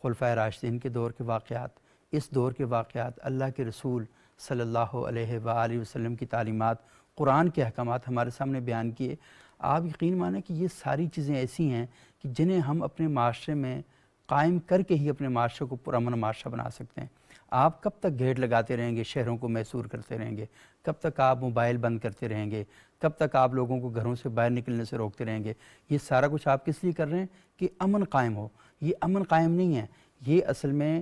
خلفائے راشدین کے دور کے واقعات, اس دور کے واقعات, اللہ کے رسول صلی اللہ علیہ وآلہ وسلم کی تعلیمات, قرآن کے احکامات ہمارے سامنے بیان کیے. آپ یقین مانیں کہ یہ ساری چیزیں ایسی ہیں کہ جنہیں ہم اپنے معاشرے میں قائم کر کے ہی اپنے معاشرے کو پرامن معاشرہ بنا سکتے ہیں. آپ کب تک گیٹ لگاتے رہیں گے, شہروں کو محصور کرتے رہیں گے, کب تک آپ موبائل بند کرتے رہیں گے, کب تک آپ لوگوں کو گھروں سے باہر نکلنے سے روکتے رہیں گے. یہ سارا کچھ آپ کس لیے کر رہے ہیں کہ امن قائم ہو. یہ امن قائم نہیں ہے, یہ اصل میں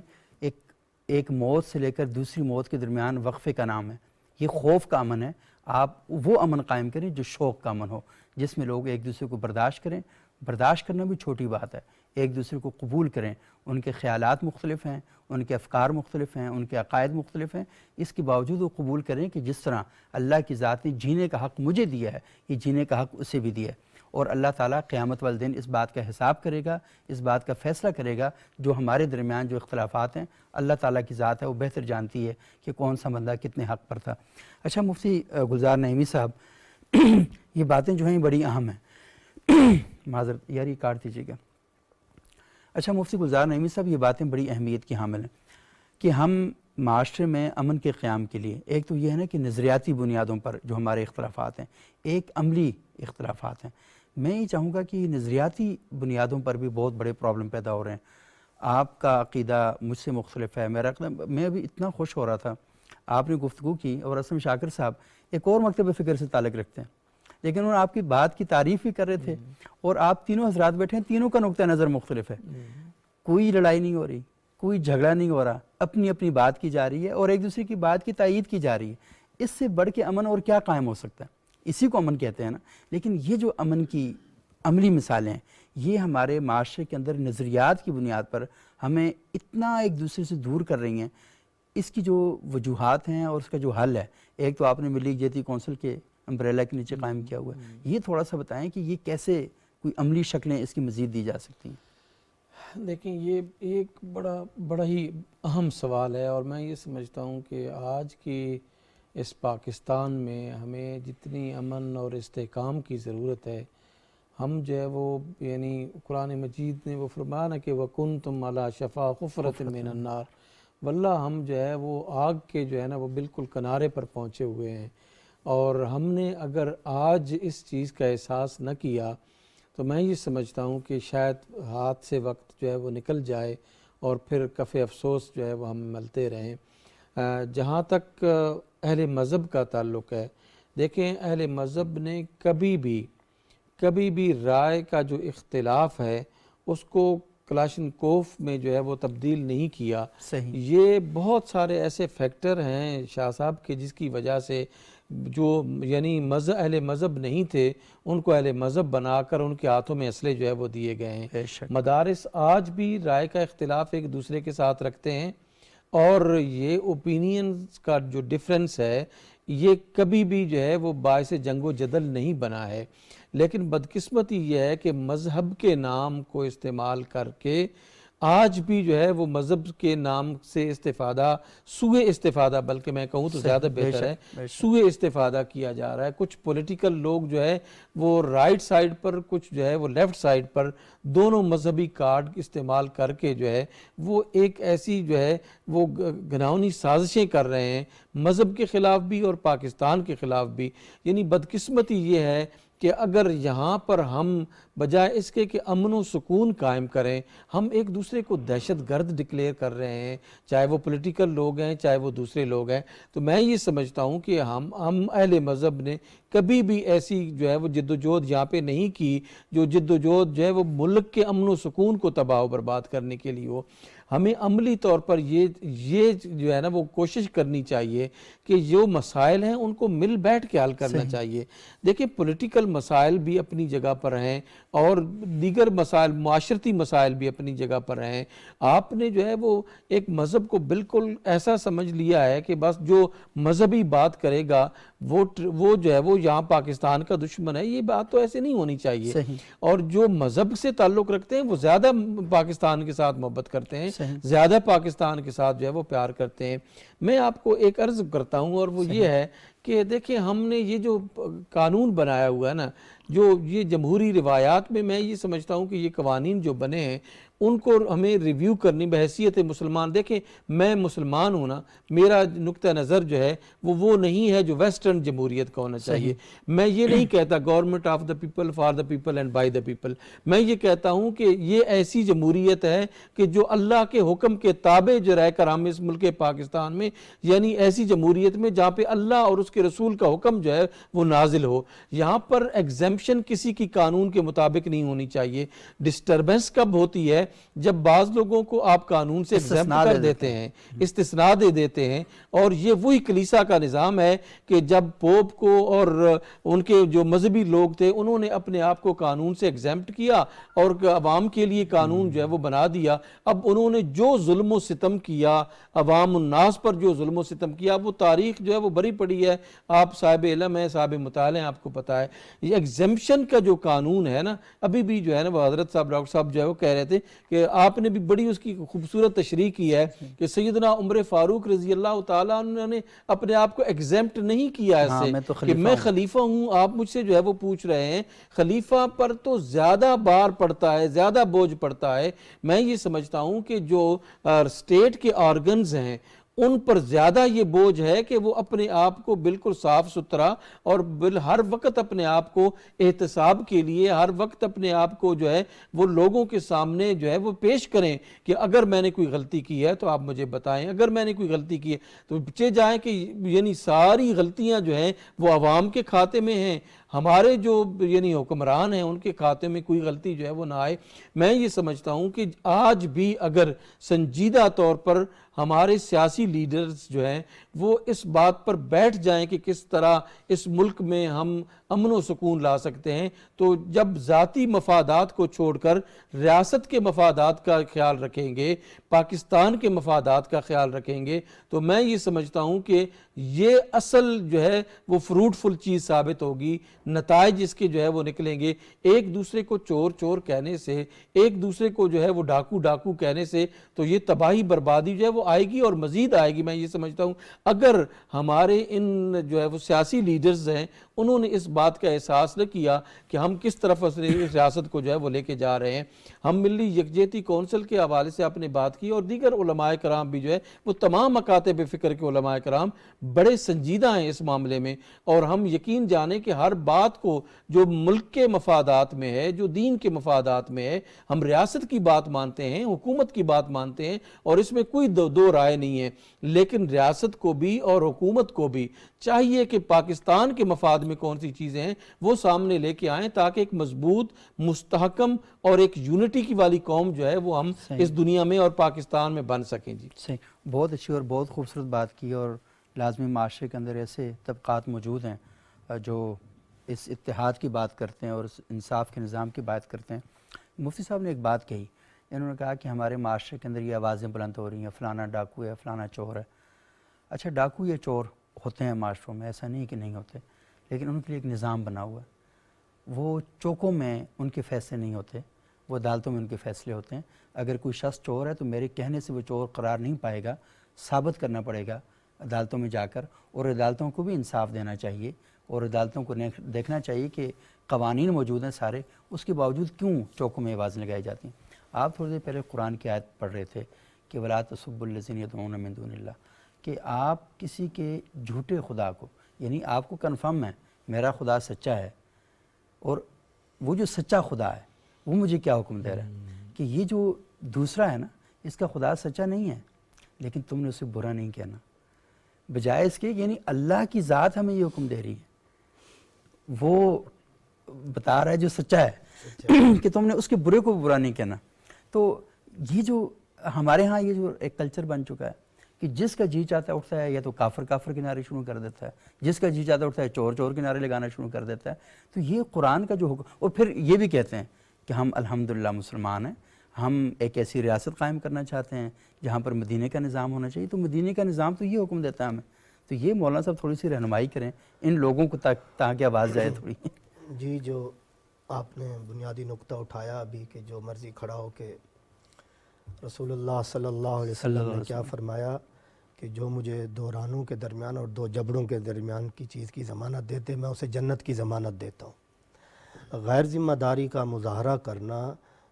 ایک موت سے لے کر دوسری موت کے درمیان وقفے کا نام ہے. یہ خوف کا امن ہے. آپ وہ امن قائم کریں جو شوق کا امن ہو, جس میں لوگ ایک دوسرے کو برداشت کریں. برداشت کرنا بھی چھوٹی بات ہے, ایک دوسرے کو قبول کریں. ان کے خیالات مختلف ہیں, ان کے افکار مختلف ہیں, ان کے عقائد مختلف ہیں, اس کے باوجود وہ قبول کریں کہ جس طرح اللہ کی ذات نے جینے کا حق مجھے دیا ہے, یہ جینے کا حق اسے بھی دیا ہے. اور اللہ تعالیٰ قیامت والے دن اس بات کا حساب کرے گا, اس بات کا فیصلہ کرے گا. جو ہمارے درمیان جو اختلافات ہیں, اللہ تعالیٰ کی ذات ہے, وہ بہتر جانتی ہے کہ کون سا بندہ کتنے حق پر تھا. اچھا مفتی گلزار نعیمی صاحب, یہ باتیں جو ہیں بڑی اہم ہیں. معذرت یار, یہ کاٹ دیجیے گا. اچھا مفتی گلزار نعیمی صاحب, یہ باتیں بڑی اہمیت کی حامل ہیں کہ ہم معاشرے میں امن کے قیام کے لیے, ایک تو یہ ہے نا کہ نظریاتی بنیادوں پر جو ہمارے اختلافات ہیں, ایک عملی اختلافات ہیں. میں یہ چاہوں گا کہ نظریاتی بنیادوں پر بھی بہت بڑے پرابلم پیدا ہو رہے ہیں. آپ کا عقیدہ مجھ سے مختلف ہے, میرا عقیدہ, میں ابھی اتنا خوش ہو رہا تھا آپ نے گفتگو کی, اور اسلم شاکر صاحب ایک اور مکتب فکر سے تعلق رکھتے ہیں, لیکن انہوں نے آپ کی بات کی تعریف بھی کر رہے تھے, اور آپ تینوں حضرات بیٹھے ہیں, تینوں کا نقطہ نظر مختلف ہے. کوئی لڑائی نہیں ہو رہی, کوئی جھگڑا نہیں ہو رہا, اپنی اپنی بات کی جا رہی ہے اور ایک دوسرے کی بات کی تائید کی جا رہی ہے. اس سے بڑھ کے امن اور کیا قائم ہو سکتا ہے؟ اسی کو امن کہتے ہیں نا. لیکن یہ جو امن کی عملی مثالیں ہیں, یہ ہمارے معاشرے کے اندر نظریات کی بنیاد پر ہمیں اتنا ایک دوسرے سے دور کر رہی ہیں. اس کی جو وجوہات ہیں اور اس کا جو حل ہے, ایک تو آپ نے ملی یکجہتی کونسل کے امبریلا کے نیچے قائم کیا ہوا ہے, یہ تھوڑا سا بتائیں کہ یہ کیسے کوئی عملی شکلیں اس کی مزید دی جا سکتی ہیں. دیکھیں یہ ایک بڑا ہی اہم سوال ہے, اور میں یہ سمجھتا ہوں کہ آج کی اس پاکستان میں ہمیں جتنی امن اور استحکام کی ضرورت ہے, ہم جو ہے وہ یعنی قرآن مجید نے وہ فرمایا نا کہ وَكُنْتُمْ عَلَى شَفَا حُفْرَةٍ مِّنَ النَّارِ, واللہ ہم جو ہے وہ آگ کے جو ہے نا وہ بالکل کنارے پر پہنچے ہوئے ہیں. اور ہم نے اگر آج اس چیز کا احساس نہ کیا تو میں یہ سمجھتا ہوں کہ شاید ہاتھ سے وقت جو ہے وہ نکل جائے اور پھر کف افسوس جو ہے وہ ہم ملتے رہیں. جہاں تک اہل مذہب کا تعلق ہے, دیکھیں اہل مذہب نے کبھی بھی رائے کا جو اختلاف ہے اس کو کلاشنکوف میں جو ہے وہ تبدیل نہیں کیا. صحیح. یہ بہت سارے ایسے فیکٹر ہیں شاہ صاحب کے جس کی وجہ سے جو یعنی اہل مذہب نہیں تھے ان کو اہل مذہب بنا کر ان کے ہاتھوں میں اسلحے جو ہے وہ دیے گئے ہیں. مدارس آج بھی رائے کا اختلاف ایک دوسرے کے ساتھ رکھتے ہیں, اور یہ اوپینینز کا جو ڈفرینس ہے یہ کبھی بھی جو ہے وہ باعث جنگ و جدل نہیں بنا ہے، لیکن بدقسمتی یہ ہے کہ مذہب کے نام کو استعمال کر کے آج بھی جو ہے وہ مذہب کے نام سے استفادہ، سوء استفادہ بلکہ میں کہوں تو زیادہ بہتر ہے، سوء استفادہ کیا جا رہا ہے۔ کچھ پولیٹیکل لوگ جو ہے وہ رائٹ سائڈ پر، کچھ جو ہے وہ لیفٹ سائڈ پر، دونوں مذہبی کارڈ استعمال کر کے جو ہے وہ ایک ایسی جو ہے وہ گھناؤنی سازشیں کر رہے ہیں مذہب کے خلاف بھی اور پاکستان کے خلاف بھی۔ یعنی بدقسمتی یہ ہے کہ اگر یہاں پر ہم بجائے اس کے کہ امن و سکون قائم کریں، ہم ایک دوسرے کو دہشت گرد ڈکلیئر کر رہے ہیں، چاہے وہ پولیٹیکل لوگ ہیں چاہے وہ دوسرے لوگ ہیں، تو میں یہ سمجھتا ہوں کہ ہم اہل مذہب نے کبھی بھی ایسی جو ہے وہ جدوجہد یہاں پہ نہیں کی جو جدوجہد جو ہے وہ ملک کے امن و سکون کو تباہ و برباد کرنے کے لیے ہو۔ ہمیں عملی طور پر یہ جو ہے نا وہ کوشش کرنی چاہیے کہ جو مسائل ہیں ان کو مل بیٹھ کے حل کرنا چاہیے۔ دیکھیں پولیٹیکل مسائل بھی اپنی جگہ پر ہیں اور دیگر مسائل، معاشرتی مسائل بھی اپنی جگہ پر ہیں۔ آپ نے جو ہے وہ ایک مذہب کو بالکل ایسا سمجھ لیا ہے کہ بس جو مذہبی بات کرے گا وہ جو ہے وہ یہاں پاکستان کا دشمن ہے۔ یہ بات تو ایسے نہیں ہونی چاہیے، اور جو مذہب سے تعلق رکھتے ہیں وہ زیادہ پاکستان کے ساتھ محبت کرتے ہیں، زیادہ پاکستان کے ساتھ جو ہے وہ پیار کرتے ہیں۔ میں آپ کو ایک عرض کرتا ہوں اور وہ یہ ہے کہ دیکھیں ہم نے یہ جو قانون بنایا ہوا ہے نا، جو یہ جمہوری روایات میں یہ سمجھتا ہوں کہ یہ قوانین جو بنے ہیں ان کو ہمیں ریویو کرنی بحیثیت مسلمان۔ دیکھیں میں مسلمان ہوں نا، میرا نقطہ نظر جو ہے وہ نہیں ہے جو ویسٹرن جمہوریت کا ہونا چاہیے۔ میں یہ نہیں کہتا government of the people, for the people and by the people. میں یہ کہتا ہوں کہ یہ ایسی جمہوریت ہے کہ جو اللہ کے حکم کے تابع جو رہ کر ہم اس ملک پاکستان میں، یعنی ایسی جمہوریت میں جہاں پہ اللہ اور اس کے رسول کا حکم جو ہے وہ نازل ہو۔ یہاں پر ایگزیمپشن کسی کی قانون کے مطابق نہیں ہونی چاہیے۔ ڈسٹربنس کب ہوتی ہے؟ جب بعض لوگوں کو آپ قانون سے ایگزیمپٹ کر دیتے ہیں، استثناء دے دیتے ہیں، اور یہ وہی کلیسا کا نظام ہے کہ جب پوپ کو اور ان کے جو مذہبی لوگ تھے انہوں نے اپنے آپ کو قانون سے ایگزیمپٹ کیا اور عوام کے لیے قانون جو ہے وہ بنا دیا۔ اب انہوں نے جو ظلم و ستم کیا، عوام الناس پر جو ظلم و ستم کیا، وہ تاریخ جو ہے وہ بھری پڑی ہے۔ آپ صاحب علم ہیں، صاحب مطالعہ ہیں، آپ کو پتا ہے یہ ایگزیمپشن کا جو قانون ہے نا، ابھی بھی جو ہے نا وہ حضرت صاحب ڈاکٹر صاحب جو ہے وہ کہہ رہے تھے کہ آپ نے بھی بڑی اس کی خوبصورت تشریح کی ہے کہ سیدنا عمر فاروق رضی اللہ تعالیٰ عنہ نے اپنے آپ کو ایگزیمپٹ نہیں کیا ایسے کہ میں خلیفہ ہوں۔ آپ مجھ سے جو ہے وہ پوچھ رہے ہیں، خلیفہ پر تو زیادہ بار پڑتا ہے، زیادہ بوجھ پڑتا ہے۔ میں یہ سمجھتا ہوں کہ جو اسٹیٹ کے آرگنز ہیں ان پر زیادہ یہ بوجھ ہے کہ وہ اپنے آپ کو بالکل صاف ستھرا اور ہر وقت اپنے آپ کو احتساب کے لیے، ہر وقت اپنے آپ کو جو ہے وہ لوگوں کے سامنے جو ہے وہ پیش کریں کہ اگر میں نے کوئی غلطی کی ہے تو آپ مجھے بتائیں، اگر میں نے کوئی غلطی کی ہے تو بچے جائیں کہ یعنی ساری غلطیاں جو ہیں وہ عوام کے کھاتے میں ہیں، ہمارے جو یعنی حکمران ہیں ان کے کھاتے میں کوئی غلطی جو ہے وہ نہ آئے۔ میں یہ سمجھتا ہوں کہ آج بھی اگر سنجیدہ طور پر ہمارے سیاسی لیڈرز جو ہیں وہ اس بات پر بیٹھ جائیں کہ کس طرح اس ملک میں ہم امن و سکون لا سکتے ہیں، تو جب ذاتی مفادات کو چھوڑ کر ریاست کے مفادات کا خیال رکھیں گے، پاکستان کے مفادات کا خیال رکھیں گے، تو میں یہ سمجھتا ہوں کہ یہ اصل جو ہے وہ فروٹفل چیز ثابت ہوگی۔ نتائج اس کے جو ہے وہ نکلیں گے۔ ایک دوسرے کو چور چور کہنے سے، ایک دوسرے کو جو ہے وہ ڈاکو ڈاکو کہنے سے تو یہ تباہی بربادی جو ہے وہ آئے گی اور مزید آئے گی۔ میں یہ سمجھتا ہوں اگر ہمارے ان جو ہے وہ سیاسی لیڈرز ہیں انہوں نے اس بات کا احساس نہ کیا کہ ہم کس طرف اس ریاست کو جو ہے وہ لے کے جا رہے ہیں۔ ہم ملی یکجہتی کونسل کے حوالے سے آپ نے بات کی اور دیگر علماء کرام بھی جو ہے وہ تمام مکاتب فکر کے علماء کرام بڑے سنجیدہ ہیں اس معاملے میں، اور ہم یقین جانیں کہ ہر بات کو جو ملک کے مفادات میں ہے، جو دین کے مفادات میں ہے، ہم ریاست کی بات مانتے ہیں، حکومت کی بات مانتے ہیں، اور اس میں کوئی دو رائے نہیں ہے۔ لیکن ریاست کو بھی اور حکومت کو بھی چاہیے کہ پاکستان کے مفاد میں کون سی چیزیں ہیں وہ سامنے لے کے آئیں تاکہ ایک مضبوط، مستحکم اور ایک یونٹی کی والی قوم جو ہے وہ ہم اس دنیا میں اور پاکستان میں بن سکیں۔ جی صحیح، بہت اچھی اور بہت خوبصورت بات کی، اور لازمی معاشرے کے اندر ایسے طبقات موجود ہیں جو اس اتحاد کی بات کرتے ہیں اور اس انصاف کے نظام کی بات کرتے ہیں۔ مفتی صاحب نے ایک بات کہی انہوں نے کہا کہ ہمارے معاشرے کے اندر یہ آوازیں بلند ہو رہی ہیں، فلانا ڈاکو ہے، فلانا چور ہے. اچھا ڈاکو یا چور ہوتے ہیں معاشروں میں، ایسا نہیں کہ نہیں ہوتے، لیکن ان کے لیے ایک نظام بنا ہوا ہے. وہ چوکوں میں ان کے فیصلے نہیں ہوتے، وہ عدالتوں میں ان کے فیصلے ہوتے ہیں. اگر کوئی شخص چور ہے تو میرے کہنے سے وہ چور قرار نہیں پائے گا، ثابت کرنا پڑے گا عدالتوں میں جا کر. اور عدالتوں کو بھی انصاف دینا چاہیے، اور عدالتوں کو دیکھنا چاہیے کہ قوانین موجود ہیں سارے، اس کے باوجود کیوں چوکوں میں آوازیں لگائی جاتی ہیں. آپ تھوڑی دیر پہلے قرآن کی آیت پڑھ رہے تھے کہ وَلَا تَسُبُّوا الَّذِينَ يَدْعُونَ مِن دُونِ اللَّهِ، کہ آپ کسی کے جھوٹے خدا کو، یعنی آپ کو کنفرم ہے میرا خدا سچا ہے، اور وہ جو سچا خدا ہے وہ مجھے کیا حکم دے رہا ہے کہ یہ جو دوسرا ہے نا، اس کا خدا سچا نہیں ہے، لیکن تم نے اسے برا نہیں کہنا. بجائے اس کے، یعنی اللہ کی ذات ہمیں یہ حکم دے رہی ہے، وہ بتا رہا ہے جو سچا ہے کہ تم نے اس کے برے کو برا نہیں کہنا. تو یہ جو ہمارے ہاں یہ جو ایک کلچر بن چکا ہے کہ جس کا جی چاہتا ہے اٹھتا ہے یا تو کافر کافر کے نعرے شروع کر دیتا ہے، جس کا جی چاہتا ہے اٹھتا ہے چور چور کے نعرے لگانا شروع کر دیتا ہے. تو یہ قرآن کا جو حکم، اور پھر یہ بھی کہتے ہیں کہ ہم الحمدللہ مسلمان ہیں، ہم ایک ایسی ریاست قائم کرنا چاہتے ہیں جہاں پر مدینے کا نظام ہونا چاہیے. تو مدینے کا نظام تو یہ حکم دیتا ہے ہمیں. تو یہ مولانا صاحب تھوڑی سی رہنمائی کریں ان لوگوں کو تاکہ آواز جائے تھوڑی. جی، جو آپ نے بنیادی نقطہ اٹھایا ابھی کہ جو مرضی کھڑا ہو کے رسول اللہ صلی اللہ علیہ وسلم نے کیا فرمایا کہ جو مجھے دو رانوں کے درمیان اور دو جبڑوں کے درمیان کی چیز کی ضمانت دیتے میں اسے جنت کی ضمانت دیتا ہوں. غیر ذمہ داری کا مظاہرہ کرنا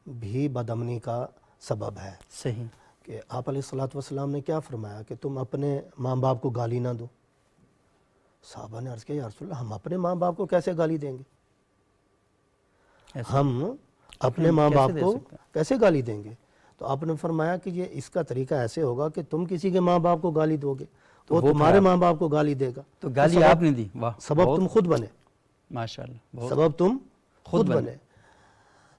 بھی بدامنی کا سبب ہے. صحیح. کہ آپ علیہ الصلوۃ والسلام نے کیا فرمایا کہ تم اپنے ماں باپ کو گالی نہ دو. صحابہ نے عرض کیا یا رسول اللہ ہم اپنے ماں باپ کو کیسے گالی دیں گے؟ ہم اپنے ماں باپ کو کیسے گالی دیں گے؟ تو آپ نے فرمایا کہ یہ اس کا طریقہ ایسے ہوگا کہ تم کسی کے ماں باپ کو گالی دو گے تو وہ تمہارے ماں باپ کو گالی دے گا. تو گالی آپ نے دی، واہ، سبب تم خود بنے. ماشاءاللہ، سبب تم خود بنے.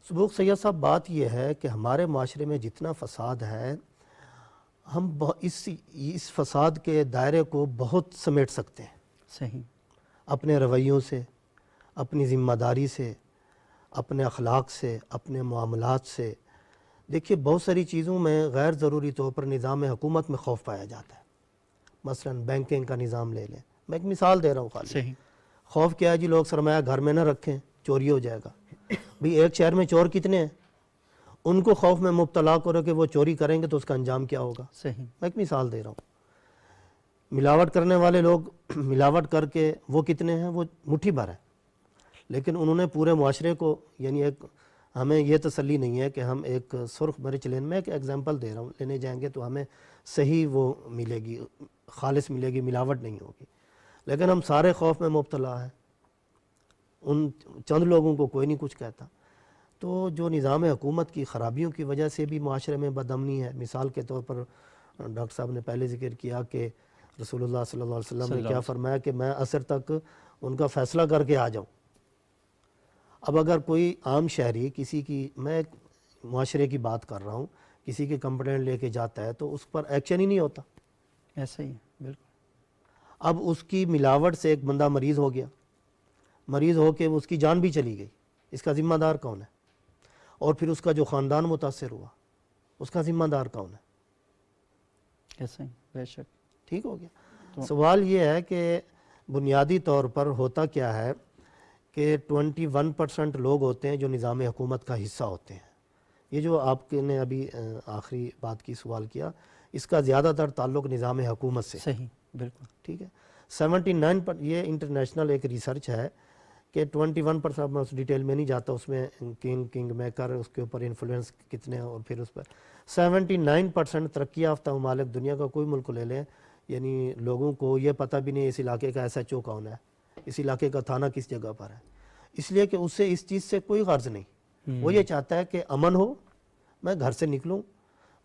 سبوق سید صاحب، بات یہ ہے کہ ہمارے معاشرے میں جتنا فساد ہے ہم اس فساد کے دائرے کو بہت سمیٹ سکتے ہیں. صحیح. اپنے رویوں سے، اپنی ذمہ داری سے، اپنے اخلاق سے، اپنے معاملات سے. دیکھیے بہت ساری چیزوں میں غیر ضروری طور پر نظام حکومت میں خوف پایا جاتا ہے. مثلا بینکنگ کا نظام لے لیں، میں ایک مثال دے رہا ہوں خالی. صحیح. خوف کیا ہے جی؟ لوگ سرمایہ گھر میں نہ رکھیں، چوری ہو جائے گا. بھی ایک شہر میں چور کتنے ہیں؟ ان کو خوف میں مبتلا کرو کہ وہ چوری کریں گے تو اس کا انجام کیا ہوگا. صحیح. میں ایک مثال دے رہا ہوں. ملاوٹ کرنے والے لوگ ملاوٹ کر کے وہ کتنے ہیں؟ وہ مٹھی بھر ہے. لیکن انہوں نے پورے معاشرے کو، یعنی ایک ہمیں یہ تسلی نہیں ہے کہ ہم ایک سرخ مرچ لین، میں ایک ایگزامپل دے رہا ہوں، لینے جائیں گے تو ہمیں صحیح وہ ملے گی، خالص ملے گی، ملاوٹ نہیں ہوگی. لیکن ہم سارے خوف میں مبتلا ہیں، ان چند لوگوں کو کوئی نہیں کچھ کہتا. تو جو نظام حکومت کی خرابیوں کی وجہ سے بھی معاشرے میں بدامنی ہے. مثال کے طور پر ڈاکٹر صاحب نے پہلے ذکر کیا کہ رسول اللہ صلی اللہ علیہ وسلم نے کیا فرمایا کہ میں عصر تک ان کا فیصلہ کر کے آ جاؤں. اب اگر کوئی عام شہری کسی کی، میں ایک معاشرے کی بات کر رہا ہوں، کسی کی کمپلینٹ لے کے جاتا ہے تو اس پر ایکشن ہی نہیں ہوتا. ایسا ہی ہے، بالکل. اب اس کی ملاوٹ سے ایک بندہ مریض ہو گیا، مریض ہو کے اس کی جان بھی چلی گئی، اس کا ذمہ دار کون ہے؟ اور پھر اس کا جو خاندان متاثر ہوا اس کا ذمہ دار کون ہے؟ ایسا ہی، بے شک. ٹھیک ہو گیا. سوال یہ ہے کہ بنیادی طور پر ہوتا کیا ہے کہ 21% لوگ ہوتے ہیں جو نظام حکومت کا حصہ ہوتے ہیں. یہ جو آپ نے ابھی آخری بات کی سوال کیا، اس کا زیادہ تر تعلق نظام حکومت سے. صحیح، بالکل. ٹھیک ہے. 79 پر یہ انٹرنیشنل ایک ریسرچ ہے کہ 21%، میں اس ڈیٹیل میں نہیں جاتا، اس میں کنگ میکر، اس کے اوپر انفلوئنس کتنے ہیں، اور پھر اس پر 79% ترقی یافتہ ممالک، دنیا کا کوئی ملک لے لیں، یعنی لوگوں کو یہ پتہ بھی نہیں اس علاقے کا ایس ایچ او کون ہے، اس علاقے کا تھانہ کس جگہ پر ہے. اس لیے کہ اسے اس چیز سے کوئی غرض نہیں. وہ یہ چاہتا ہے کہ امن ہو، میں گھر سے نکلوں،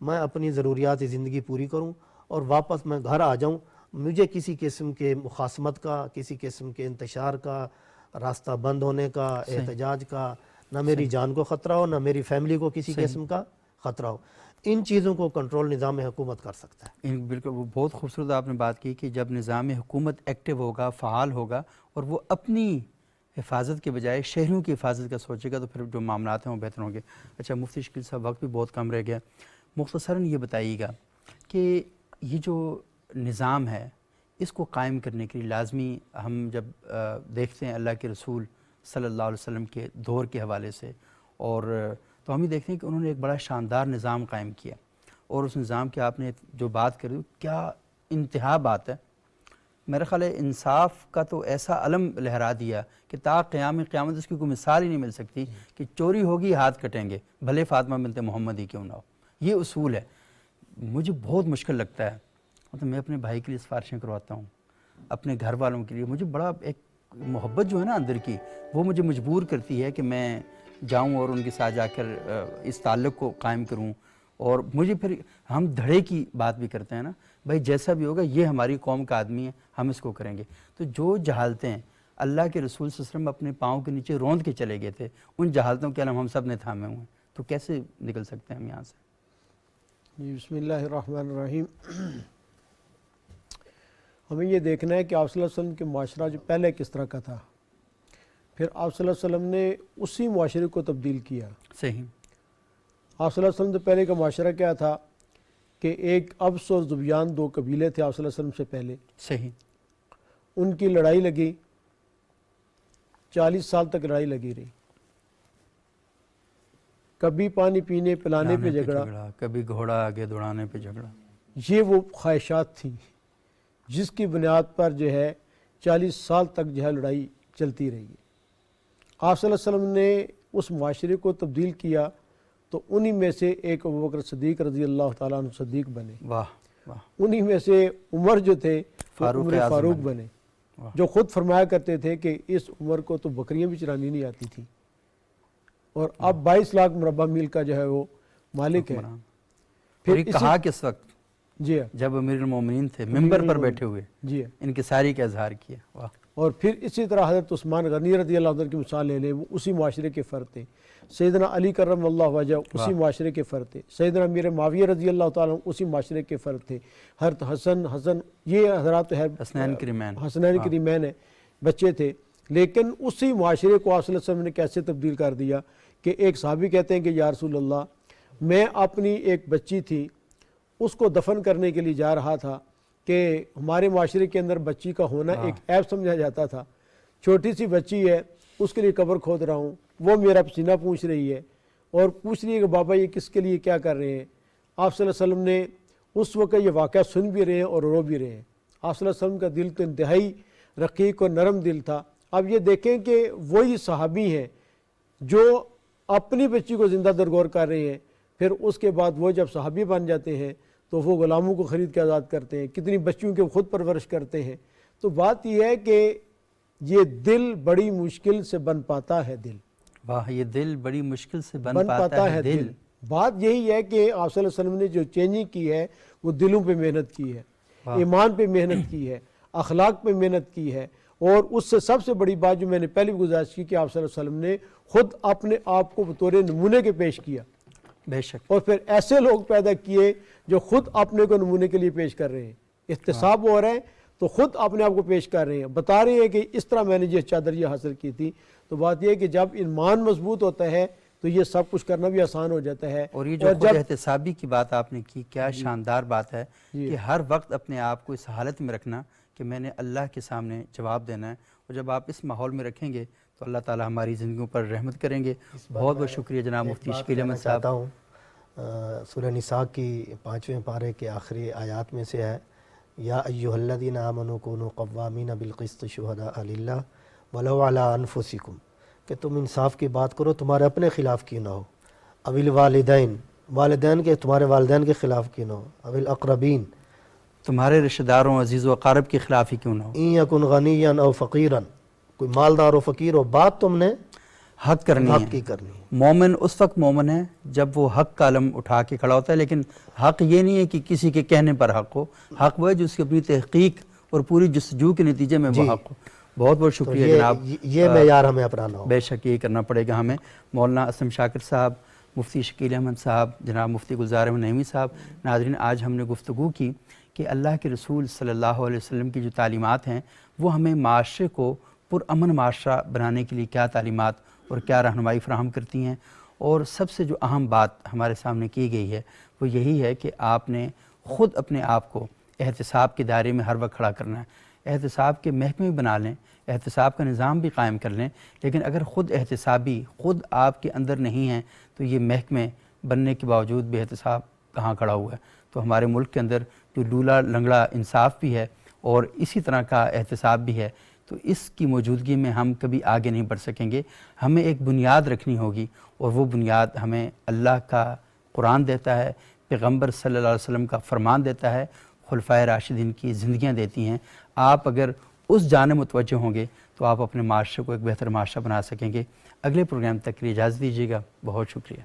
میں اپنی ضروریات زندگی پوری کروں اور واپس میں گھر آ جاؤں. مجھے کسی قسم کے مخاصمت کا، کسی قسم کے انتشار کا، راستہ بند ہونے کا، احتجاج کا، نہ میری جان کو خطرہ ہو، نہ میری فیملی کو کسی قسم کا خطرہ ہو. ان چیزوں کو کنٹرول نظام حکومت کر سکتا ہے. بالکل، وہ بہت خوبصورت آپ نے بات کی کہ جب نظام حکومت ایکٹیو ہوگا، فعال ہوگا، اور وہ اپنی حفاظت کے بجائے شہریوں کی حفاظت کا سوچے گا تو پھر جو معاملات ہیں وہ بہتر ہوں گے۔ اچھا مفتی شکیل صاحب، وقت بھی بہت کم رہ گیا، مختصراً یہ بتائیے گا کہ یہ جو نظام ہے اس کو قائم کرنے کے لیے لازمی ہم جب دیکھتے ہیں اللہ کے رسول صلی اللہ علیہ وسلم کے دور کے حوالے سے، اور تو ہم یہ دیکھتے ہیں کہ انہوں نے ایک بڑا شاندار نظام قائم کیا، اور اس نظام کی آپ نے جو بات کری کیا انتہا بات ہے۔ میرا خیال ہے انصاف کا تو ایسا علم لہرا دیا کہ تا قیام قیامت اس کی کوئی مثال ہی نہیں مل سکتی کہ چوری ہوگی ہاتھ کٹیں گے، بھلے فاطمہ بنت محمد ہی کیوں نہ ہو۔ یہ اصول ہے، مجھے بہت مشکل لگتا ہے، مطلب میں اپنے بھائی کے لیے سفارشیں کرواتا ہوں، اپنے گھر والوں کے لیے، مجھے بڑا ایک محبت جو ہے نا اندر کی، وہ مجھے مجبور کرتی ہے کہ میں جاؤں اور ان کے ساتھ جا کر اس تعلق کو قائم کروں۔ اور مجھے پھر ہم دھڑے کی بات بھی کرتے ہیں نا، بھائی جیسا بھی ہوگا یہ ہماری قوم کا آدمی ہے، ہم اس کو کریں گے۔ تو جو جہالتیں اللہ کے رسول صلی اللہ علیہ وسلم اپنے پاؤں کے نیچے روند کے چلے گئے تھے، ان جہالتوں کے علم ہم سب نے تھامے ہوئے ہیں، تو کیسے نکل سکتے ہیں ہم یہاں سے؟ جی بسم اللہ الرحمن الرحیم۔ ہمیں یہ دیکھنا ہے کہ آپ صلی اللہ علیہ وسلم کے معاشرہ جو پہلے کس طرح کا تھا، پھر آپ صلی اللہ علیہ وسلم نے اسی معاشرے کو تبدیل کیا۔ صحیح۔ آپ صلی اللہ علیہ وسلم سے پہلے کا معاشرہ کیا تھا کہ ایک ابس اور ذبیان دو قبیلے تھے آپ صلی اللہ علیہ وسلم سے پہلے، صحیح۔ ان کی لڑائی لگی، 40 سال تک لڑائی لگی رہی، کبھی پانی پینے پلانے پہ جھگڑا، کبھی گھوڑا آگے دوڑانے پہ جھگڑا۔ یہ وہ خواہشات تھیں جس کی بنیاد پر جو ہے 40 سال تک جو ہے لڑائی چلتی رہی ہے۔ آپ صلی اللہ علیہ وسلم نے اس معاشرے کو تبدیل کیا تو انہی میں سے ایک ابوبکر صدیق رضی اللہ تعالیٰ عنہ صدیق بنے، واہ واہ۔ انہی میں سے عمر جو تھے وہ فاروق عمر اعظم فاروق بنے۔ بنے، واہ۔ جو خود فرمایا کرتے تھے کہ اس عمر کو تو بکریاں بھی چرانی نہیں آتی تھی، اور اب 22 لاکھ مربع میل کا جو ہے وہ مالک ہے۔ حکمران۔ پھر اور یہ کہا کس وقت؟ جی ہاں، جب امیر المومنین تھے، ممبر پر بیٹھے ہوئے جی ہاں، انکساری کا اظہار کیا۔ واہ۔ اور پھر اسی طرح حضرت عثمان غنی رضی اللہ عنہ کی مثال لے لیں، وہ اسی معاشرے کے فرد تھے۔ سیدنا علی کرم اللہ وجہ اسی معاشرے کے فرد تھے۔ سیدنا امیر معاویہ رضی اللہ تعالیٰ عنہ اسی معاشرے کے فرد تھے۔ حضرت حسن یہ حضرات حسنین کریمین، حسنین کریمین بچے تھے، لیکن اسی معاشرے کو آپ صلی اللہ علیہ وسلم نے کیسے تبدیل کر دیا کہ ایک صحابی کہتے ہیں کہ یا رسول اللہ، میں اپنی ایک بچی تھی، اس کو دفن کرنے کے لیے جا رہا تھا کہ ہمارے معاشرے کے اندر بچی کا ہونا ایک عیب سمجھا جاتا تھا، چھوٹی سی بچی ہے، اس کے لیے قبر کھود رہا ہوں، وہ میرا پسینہ پوچھ رہی ہے اور پوچھ رہی ہے کہ بابا یہ کس کے لیے کیا کر رہے ہیں۔ آپ صلی اللہ علیہ وسلم نے اس وقت یہ واقعہ سن بھی رہے ہیں اور رو بھی رہے ہیں۔ آپ صلی اللہ علیہ وسلم کا دل تو انتہائی رقیق اور نرم دل تھا۔ اب یہ دیکھیں کہ وہی صحابی ہیں جو اپنی بچی کو زندہ درگور کر رہے ہیں، پھر اس کے بعد وہ جب صحابی بن جاتے ہیں تو وہ غلاموں کو خرید کے آزاد کرتے ہیں، کتنی بچیوں کے خود پرورش کرتے ہیں۔ تو بات یہ ہے کہ یہ دل بڑی مشکل سے بن پاتا ہے دل، واہ، یہ دل بڑی مشکل سے بن پاتا ہے دل۔ بات یہی ہے کہ آپ صلی اللہ علیہ وسلم نے جو چینجنگ کی ہے وہ دلوں پہ محنت کی ہے، ایمان پہ محنت کی ہے، اخلاق پہ محنت کی ہے، اور اس سے سب سے بڑی بات جو میں نے پہلے بھی گزارش کی کہ آپ صلی اللہ علیہ وسلم نے خود اپنے آپ کو بطور نمونے کے پیش کیا، بے شک۔ اور پھر ایسے لوگ پیدا کیے جو خود اپنے کو نمونے کے لیے پیش کر رہے ہیں، احتساب ہو رہا ہے تو خود اپنے آپ کو پیش کر رہے ہیں، بتا رہے ہیں کہ اس طرح میں نے یہ چادر یہ حاصل کی تھی۔ تو بات یہ ہے کہ جب ایمان مضبوط ہوتا ہے تو یہ سب کچھ کرنا بھی آسان ہو جاتا ہے۔ اور یہ جو خود احتسابی کی بات آپ نے کی، کیا شاندار بات ہے کہ ہر وقت اپنے آپ کو اس حالت میں رکھنا کہ میں نے اللہ کے سامنے جواب دینا ہے، اور جب آپ اس ماحول میں رکھیں گے تو اللہ تعالی ہماری زندگیوں پر رحمت کریں گے۔ بہت بہت شکریہ جناب مفتی شکیل احمد صاحب۔ چاہتا ہوں سورہ نساء کی 5ویں پارے کے آخری آیات میں سے ہے، یا ایھا الذین آمنوا کونوا قوامین بالقسط شہداء للہ ولو علی انفسکم، کہ تم انصاف کی بات کرو تمہارے اپنے خلاف کیوں نہ ہو، او الوالدین، والدین کے تمہارے والدین کے خلاف کیوں نہ ہو، او الاقربین، تمہارے رشتہ داروں عزیز و اقارب کے خلاف ہی کیوں نہ ہو، ان یکن غنیا او فقیرا، کوئی مالدار و فقیر ہو، بات تم نے حق کرنی حق ہے۔ کی کرنی ہے۔ مومن اس وقت مومن ہے جب وہ حق کا علم اٹھا کے کھڑا ہوتا ہے، لیکن حق یہ نہیں ہے کہ کسی کے کہنے پر حق ہو، حق وہ ہے جو اس کی اپنی تحقیق اور پوری جستجو کے نتیجے میں وہ حق ہو۔ بہت بہت شکریہ جناب۔ یہ معیار ہمیں اپنانا ہو۔ بے شک یہی کرنا پڑے گا ہمیں۔ مولانا اسلم شاکر صاحب، مفتی شکیل احمد صاحب، جناب مفتی گلزار احمد نعیمی صاحب۔ ناظرین، آج ہم نے گفتگو کی کہ اللہ کے رسول صلی اللہ علیہ وسلم کی جو تعلیمات ہیں وہ ہمیں معاشرے کو پرامن معاشرہ بنانے کے لیے کیا تعلیمات اور کیا رہنمائی فراہم کرتی ہیں، اور سب سے جو اہم بات ہمارے سامنے کی گئی ہے وہ یہی ہے کہ آپ نے خود اپنے آپ کو احتساب کے دائرے میں ہر وقت کھڑا کرنا ہے، احتساب کے محکمے بنا لیں، احتساب کا نظام بھی قائم کر لیں، لیکن اگر خود احتسابی خود آپ کے اندر نہیں ہیں تو یہ محکمے بننے کے باوجود بھی احتساب کہاں کھڑا ہوا ہے؟ تو ہمارے ملک کے اندر جو لولا لنگڑا انصاف بھی ہے اور اسی طرح کا احتساب بھی ہے، تو اس کی موجودگی میں ہم کبھی آگے نہیں بڑھ سکیں گے۔ ہمیں ایک بنیاد رکھنی ہوگی، اور وہ بنیاد ہمیں اللہ کا قرآن دیتا ہے، پیغمبر صلی اللہ علیہ وسلم کا فرمان دیتا ہے، خلفائے راشدین کی زندگیاں دیتی ہیں۔ آپ اگر اس جانب متوجہ ہوں گے تو آپ اپنے معاشرے کو ایک بہتر معاشرہ بنا سکیں گے۔ اگلے پروگرام تک کے لیے اجازت دیجیے گا، بہت شکریہ۔